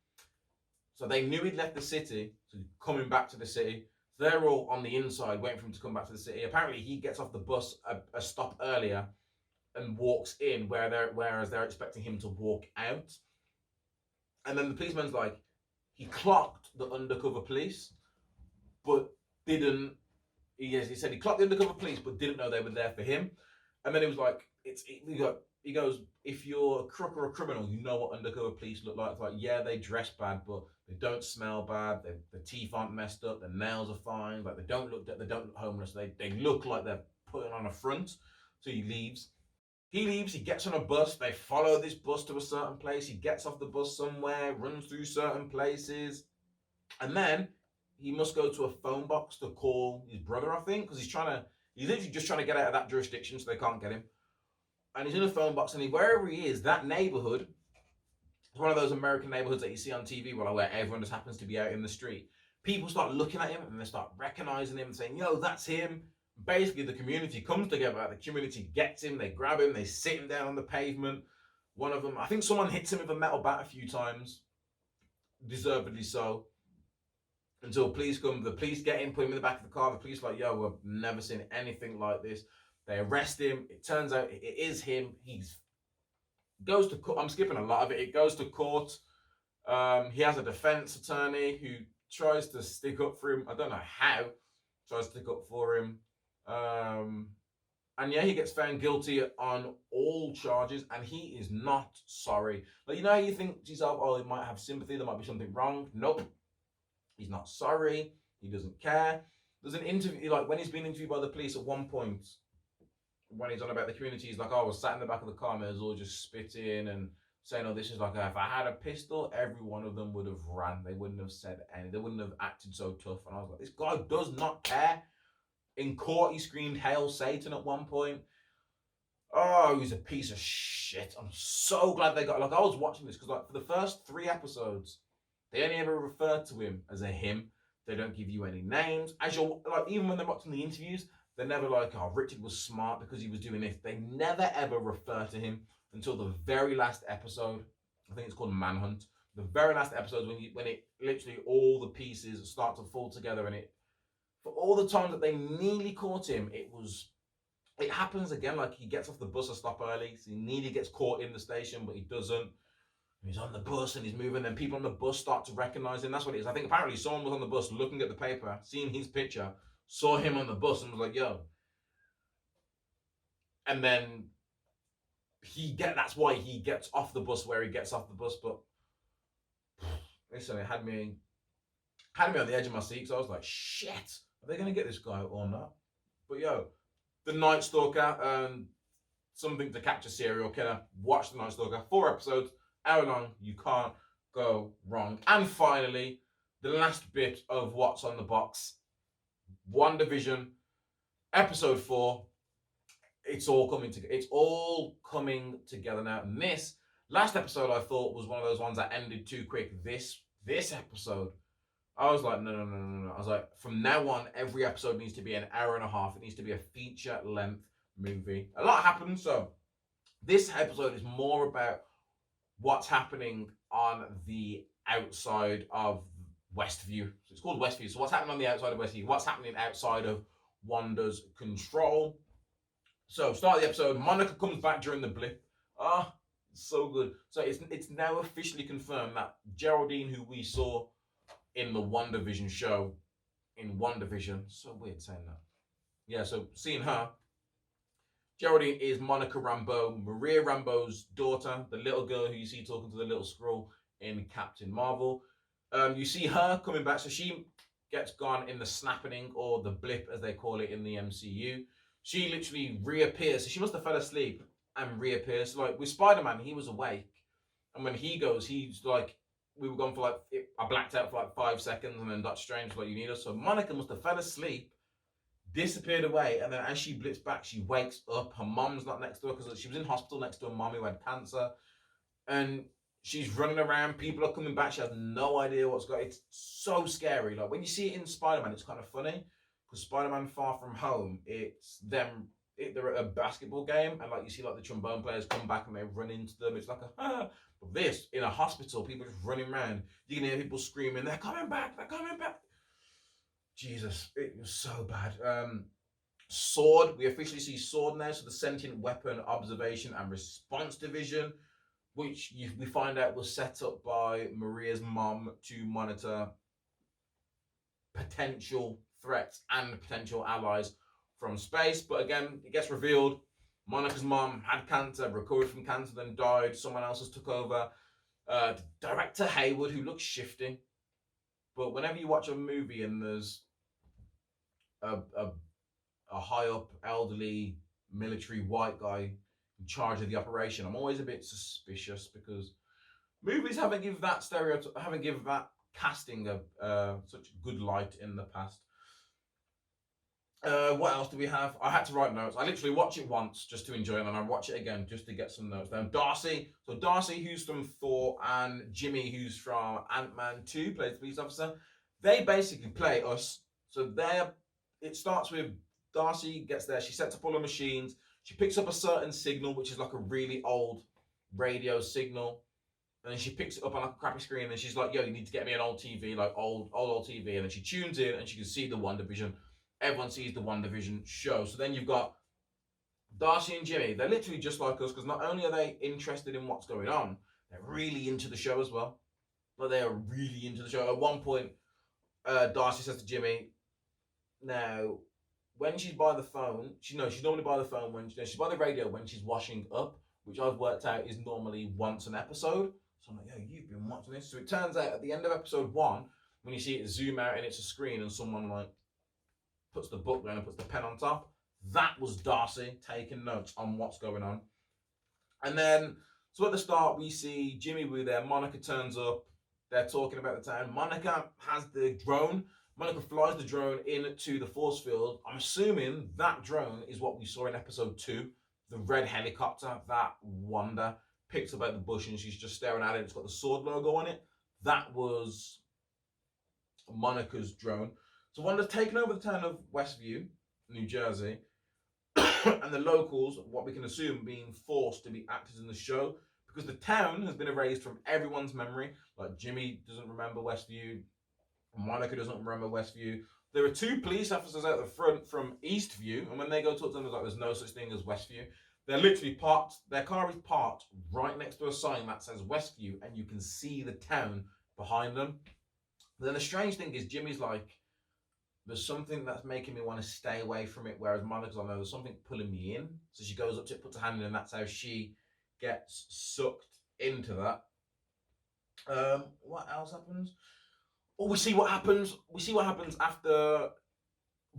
So they knew he'd left the city, so coming back to the city. So they're all on the inside waiting for him to come back to the city. Apparently he gets off the bus a stop earlier and walks in whereas they're expecting him to walk out. And then the policeman's like, he clocked the undercover police, but didn't. He said he clocked the undercover police, but didn't know they were there for him. And then he was like, he goes, if you're a crook or a criminal, you know what undercover police look like. It's like, yeah, they dress bad, but they don't smell bad. Their teeth aren't messed up. Their nails are fine. Like they don't look homeless. They look like they're putting on a front. So he leaves. He gets on a bus. They follow this bus to a certain place. He gets off the bus somewhere, runs through certain places, and then he must go to a phone box to call his brother, I think, because he's literally just trying to get out of that jurisdiction so they can't get him. And he's in a phone box, and wherever he is, that neighborhood, it's one of those American neighborhoods that you see on TV where everyone just happens to be out in the street. People start looking at him, and they start recognizing him and saying, "Yo, that's him." Basically, the community comes together. The community gets him. They grab him. They sit him down on the pavement. One of them, I think someone hits him with a metal bat a few times, deservedly so. Until police come, the police get him, put him in the back of the car. The police are like, "Yo, we've never seen anything like this." They arrest him. It turns out it is him. Goes to court. I'm skipping a lot of it. It goes to court. He has a defense attorney who tries to stick up for him. I don't know how. Tries to stick up for him. And yeah, he gets found guilty on all charges, and he is not sorry. Like, you know, you think to yourself, "Oh, he might have sympathy. There might be something wrong." Nope. He's not sorry. He doesn't care. There's an interview, like when he's being interviewed by the police at one point, when he's on about the community, he's like, "Oh, I was sat in the back of the car and they was all just spitting and saying, oh, this is like, if I had a pistol, every one of them would have ran. They wouldn't have said anything. They wouldn't have acted so tough." And I was like, this guy does not care. In court, he screamed, "Hail Satan" at one point. Oh, he's a piece of shit. I'm so glad they got, like, I was watching this because, like, for the first 3 episodes, they only ever refer to him as a him. They don't give you any names. As you're, like, even when they're watching the interviews, they're never like, "Oh, Richard was smart because he was doing this." They never ever refer to him until the very last episode. I think it's called Manhunt. The very last episode when it literally all the pieces start to fall together, and for all the times that they nearly caught him, it happens again. Like, he gets off the bus a stop early, so he nearly gets caught in the station, but he doesn't. He's on the bus and he's moving, and people on the bus start to recognize him. That's what it is. I think apparently someone was on the bus looking at the paper, seeing his picture, saw him on the bus and was like, "Yo." And then that's why he gets off the bus where he gets off the bus. But listen, it had me on the edge of my seat. So I was like, shit, are they going to get this guy or not? But yo, The Night Stalker, something to catch a serial killer. Watch The Night Stalker. 4 episodes, hour long. You can't go wrong. And finally, the last bit of what's on the box. WandaVision, episode 4. It's all coming together. It's all coming together now. And this last episode, I thought, was one of those ones that ended too quick. This episode, I was like, no. I was like, from now on, every episode needs to be an hour and a half. It needs to be a feature-length movie. A lot happened, so this episode is more about what's happening on the outside of Westview. So it's called Westview. So what's happening on the outside of Westview? What's happening outside of Wanda's control? So, start of the episode, Monica comes back during the blip. Ah, so good. So it's now officially confirmed that Geraldine, who we saw in the WandaVision show, in WandaVision, so weird saying that. Yeah, so seeing her, Geraldine is Monica Rambeau, Maria Rambeau's daughter, the little girl who you see talking to the little scroll in Captain Marvel. You see her coming back, so she gets gone in the snapping or the blip, as they call it in the MCU. She literally reappears. So she must have fell asleep and reappears. Like with Spider-Man, he was awake, and when he goes, he's like, we were gone for like, I blacked out for like 5 seconds, and then Doctor Strange was like, you need us. So Monica must have fell asleep, disappeared away, and then as she blips back, she wakes up. Her mom's not next to her because she was in hospital next to her mom who had cancer, and she's running around. People are coming back. She has no idea what's going on. It's so scary. Like when you see it in Spider-Man, it's kind of funny because Spider-Man Far From Home, it's them. They're at a basketball game, and like you see like the trombone players come back and they run into them. It's like a But this in a hospital, people just running around. You can hear people screaming, "They're coming back! They're coming back!" Jesus, it was so bad. Sword, we officially see Sword now, so the Sentient Weapon Observation and Response Division, which we find out was set up by Maria's mom to monitor potential threats and potential allies from space. But again, it gets revealed Monica's mom had cancer, recovered from cancer, then died. Someone else has took over. Director Hayward, who looks shifty. But whenever you watch a movie and there's a high up, elderly, military white guy in charge of the operation, I'm always a bit suspicious because movies haven't given that stereotype, haven't given that casting such good light in the past. What else do we have? I had to write notes. I literally watch it once just to enjoy it, and then I watch it again just to get some notes down. Darcy, who's from Thor, and Jimmy, who's from Ant-Man 2, plays the police officer. They basically play us. So it starts with Darcy gets there. She sets up all the machines. She picks up a certain signal, which is like a really old radio signal. And then she picks it up on like a crappy screen, and she's like, "Yo, you need to get me an old TV, like old TV." And then she tunes in, and she can see the WandaVision. Everyone sees the WandaVision show. So then you've got Darcy and Jimmy. They're literally just like us because not only are they interested in what's going on, they're really into the show as well. But they are really into the show. At one point, Darcy says to Jimmy, now, when she's by the phone, she's normally by the phone when she's by the radio when she's washing up, which I've worked out is normally once an episode. So I'm like, yo, you've been watching this. So it turns out at the end of episode 1, when you see it zoom out and it's a screen and someone like puts the book down and puts the pen on top, that was Darcy taking notes on what's going on. And then, so at the start, we see Jimmy Woo there. Monica turns up. They're talking about the town. Monica has the drone. Monica flies the drone into the force field. I'm assuming that drone is what we saw in episode 2, the red helicopter that Wanda picked up out the bush and she's just staring at it. It's got the sword logo on it. That was Monica's drone. So Wanda's taken over the town of Westview, New Jersey, and the locals, what we can assume, being forced to be actors in the show because the town has been erased from everyone's memory. Like Jimmy doesn't remember Westview, Monica doesn't remember Westview. There are 2 police officers out the front from Eastview, and when they go talk to them, there's no such thing as Westview. They're literally parked, their car is parked right next to a sign that says Westview, and you can see the town behind them. Then the strange thing is Jimmy's like, there's something that's making me want to stay away from it, whereas Monica's like, no, there's something pulling me in. So she goes up to it, puts her hand in, and that's how she gets sucked into that. What else happens? Oh, we see what happens. We see what happens after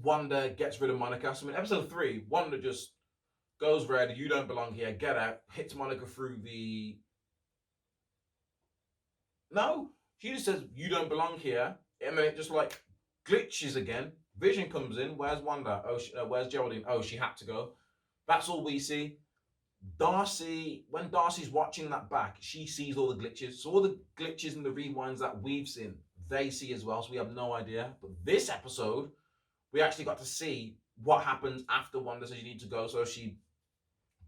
Wanda gets rid of Monica. So in episode 3, Wanda just goes red, you don't belong here, get out, hits Monica through the... No, she just says, you don't belong here, and then it just like glitches again. Vision comes in, where's Wanda? Oh, where's Geraldine? Oh, she had to go. That's all we see. Darcy, when Darcy's watching that back, she sees all the glitches. So all the glitches and the rewinds that we've seen, they see as well, so we have no idea. But this episode, we actually got to see what happens after Wanda says you need to go. So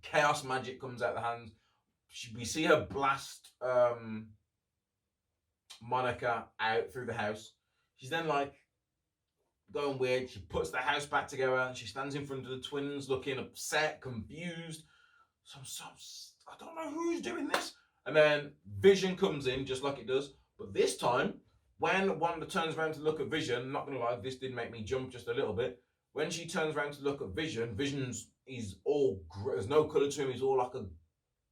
chaos magic comes out of the hands. We see her blast Monica out through the house. She's then like, going weird. She puts the house back together and she stands in front of the twins looking upset, confused. I don't know who's doing this. And then Vision comes in just like it does. But this time, when Wanda turns around to look at Vision, not gonna lie, this did make me jump just a little bit. When she turns around to look at Vision, he's all there's no colour to him. He's all like a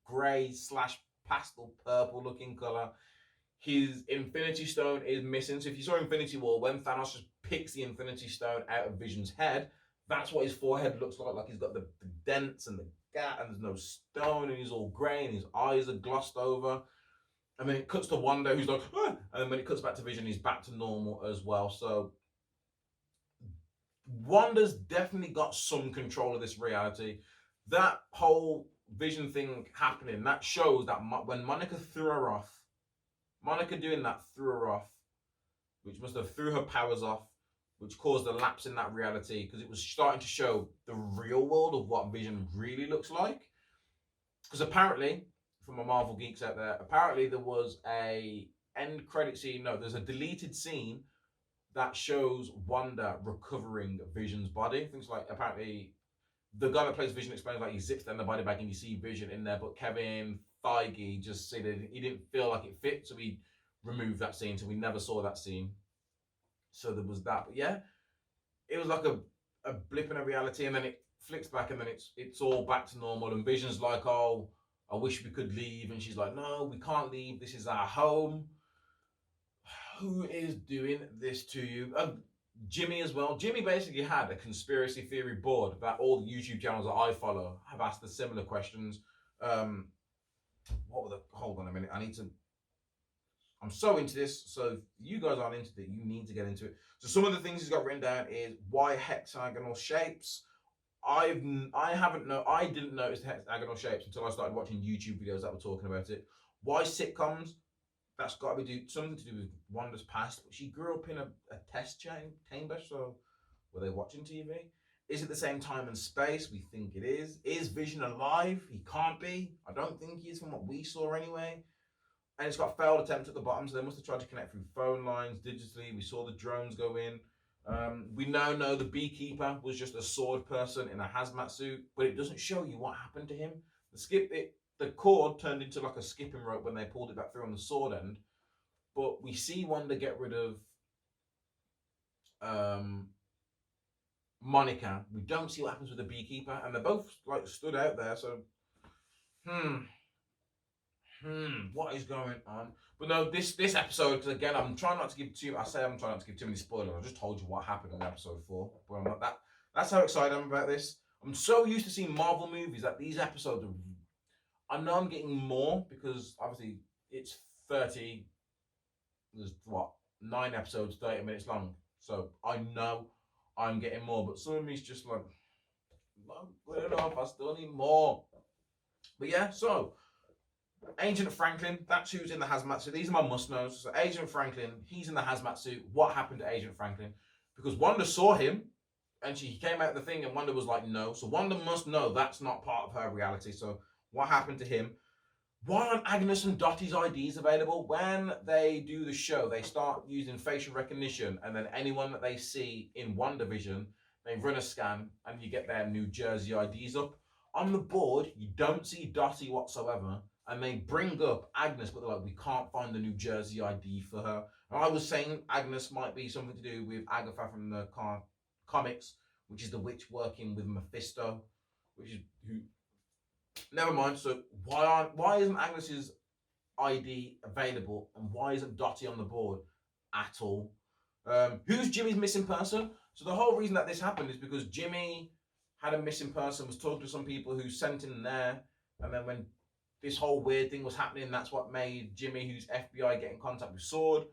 grey / pastel purple looking colour. His Infinity Stone is missing. So if you saw Infinity War, when Thanos just picks the Infinity Stone out of Vision's head, that's what his forehead looks like. Like he's got the dents and the gap, and there's no stone, and he's all grey, and his eyes are glossed over. And then it cuts to Wanda, who's like, ah! And then when it cuts back to Vision, he's back to normal as well. So Wanda's definitely got some control of this reality. That whole Vision thing happening, that shows that when Monica threw her off, Monica doing that threw her off, which must have threw her powers off, which caused a lapse in that reality, because it was starting to show the real world of what Vision really looks like. Because apparently, for my Marvel geeks out there, apparently there was a end credit scene, there's a deleted scene that shows Wanda recovering Vision's body. Things like, apparently, the guy that plays Vision explains like he zips down the body bag and you see Vision in there, but Kevin Feige just said that he didn't feel like it fit, so he removed that scene, so we never saw that scene. So there was that. But yeah, it was like a blip in a reality, and then it flicks back, and then it's all back to normal, and Vision's like, oh, I wish we could leave, and she's like, no, we can't leave, this is our home. Who is doing this to you? Jimmy as well. Jimmy basically had a conspiracy theory board that all the YouTube channels that I follow have asked the similar questions. Hold on a minute, I'm so into this, so if you guys aren't into it, you need to get into it. So some of the things he's got written down is why hexagonal shapes. I didn't notice the hexagonal shapes until I started watching YouTube videos that were talking about it. Why sitcoms? That's got to be something to do with Wanda's past. She grew up in a test chamber, so were they watching TV? Is it the same time and space? We think it is. Is Vision alive? He can't be. I don't think he is from what we saw anyway. And it's got failed attempts at the bottom, so they must have tried to connect through phone lines digitally. We saw the drones go in. We now know the beekeeper was just a sword person in a hazmat suit, but it doesn't show you what happened to him. The cord turned into like a skipping rope when they pulled it back through on the sword end. But we see Wanda get rid of Monica. We don't see what happens with the beekeeper, and they're both like stood out there. So, what is going on? But no, this episode, because again, I'm trying not to give too. I say I'm trying not to give too many spoilers. I just told you what happened in episode 4, but I'm not that. That's how excited I am about this. I'm so used to seeing Marvel movies that these episodes are. I know I'm getting more because obviously it's 30. There's 9 episodes, 30 minutes long. So I know I'm getting more, but some of me's just like, not good enough. I still need more. But yeah, so Agent Franklin, that's who's in the hazmat suit. These are my must-knows. So Agent Franklin, he's in the hazmat suit. What happened to Agent Franklin? Because Wanda saw him, and he came out of the thing, and Wanda was like, no. So Wanda must know that's not part of her reality. So what happened to him? Why aren't Agnes and Dottie's IDs available? When they do the show, they start using facial recognition, and then anyone that they see in WandaVision, they run a scan, and you get their New Jersey IDs up. On the board, you don't see Dottie whatsoever, and they bring up Agnes, but they're like, we can't find the New Jersey ID for her. And I was saying Agnes might be something to do with Agatha from the comics, which is the witch working with Mephisto, which is who. Never mind. So why isn't Agnes's ID available, and why isn't Dottie on the board at all? Who's Jimmy's missing person? So the whole reason that this happened is because Jimmy had a missing person, was talking to some people who sent him there, and then when this whole weird thing was happening, that's what made Jimmy, who's FBI, get in contact with Sword.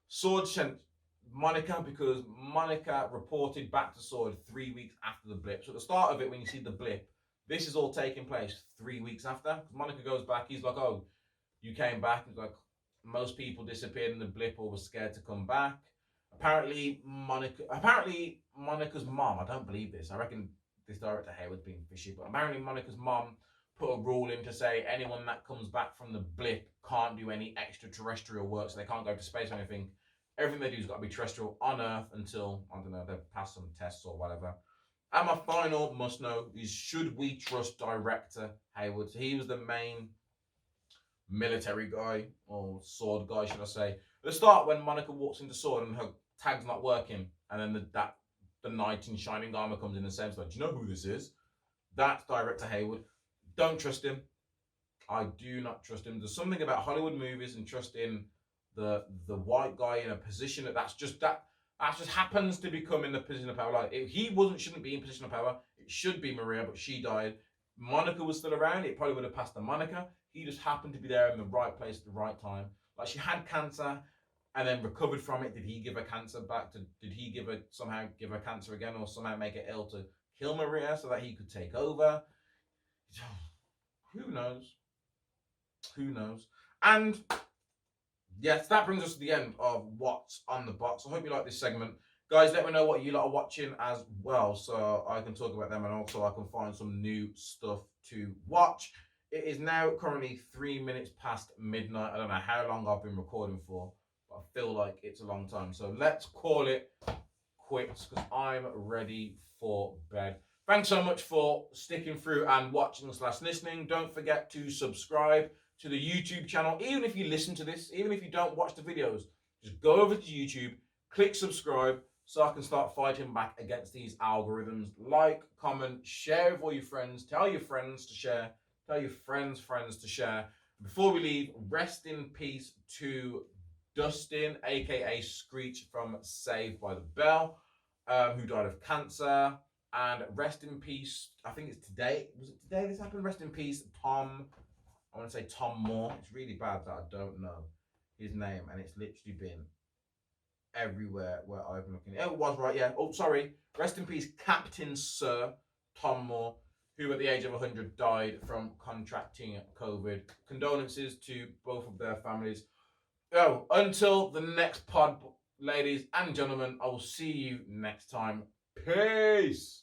Sword sent Monica because Monica reported back to Sword 3 weeks after the blip. So at the start of it, when you see the blip, this is all taking place 3 weeks after. Monica goes back. He's like, oh, you came back. He's like, most people disappeared in the blip or were scared to come back. Apparently Monica's mom, I don't believe this. I reckon this director Hayward's being fishy, but apparently Monica's mom put a rule in to say anyone that comes back from the blip can't do any extraterrestrial work, so they can't go to space or anything Everything they do has got to be terrestrial on Earth until, I don't know, they pass some tests or whatever. And my final must know is, should we trust director Hayward? He was the main military guy, or sword guy, should I say. At the start, when Monica walks into sword and her tag's not working, and then the knight in shining armor comes in and says, like, do you know who this is? That's director Hayward. Don't trust him. I do not trust him. There's something about Hollywood movies and trusting the white guy in a position that just happens to become in the position of power. Like, if he shouldn't be in position of power. It should be Maria, but she died. Monica was still around. It probably would have passed to Monica. He just happened to be there in the right place at the right time. Like, she had cancer and then recovered from it. Did he give her cancer back? Did he somehow give her cancer again, or somehow make her ill to kill Maria so that he could take over? Who knows? Who knows? And yes, that brings us to the end of what's on the box. I hope you like this segment. Guys, let me know what you lot are watching as well, so I can talk about them, and also I can find some new stuff to watch. It is now currently 3 minutes past midnight. I don't know how long I've been recording for, but I feel like it's a long time. So let's call it quits, because I'm ready for bed. Thanks so much for sticking through and watching / listening. Don't forget to subscribe to the YouTube channel. Even if you listen to this, even if you don't watch the videos, just go over to YouTube, click subscribe, so I can start fighting back against these algorithms. Like, comment, share with all your friends, tell your friends to share, tell your friends' friends to share. Before we leave, rest in peace to Dustin, aka Screech from Saved by the Bell, who died of cancer. And rest in peace, I think it's today. Was it today this happened? Rest in peace, Tom. I want to say Tom Moore. It's really bad that I don't know his name, and it's literally been everywhere where I've been looking. Oh, it was right, yeah. Oh, sorry. Rest in peace, Captain Sir Tom Moore, who at the age of 100 died from contracting COVID. Condolences to both of their families. Oh, until the next pod, ladies and gentlemen, I will see you next time. Peace.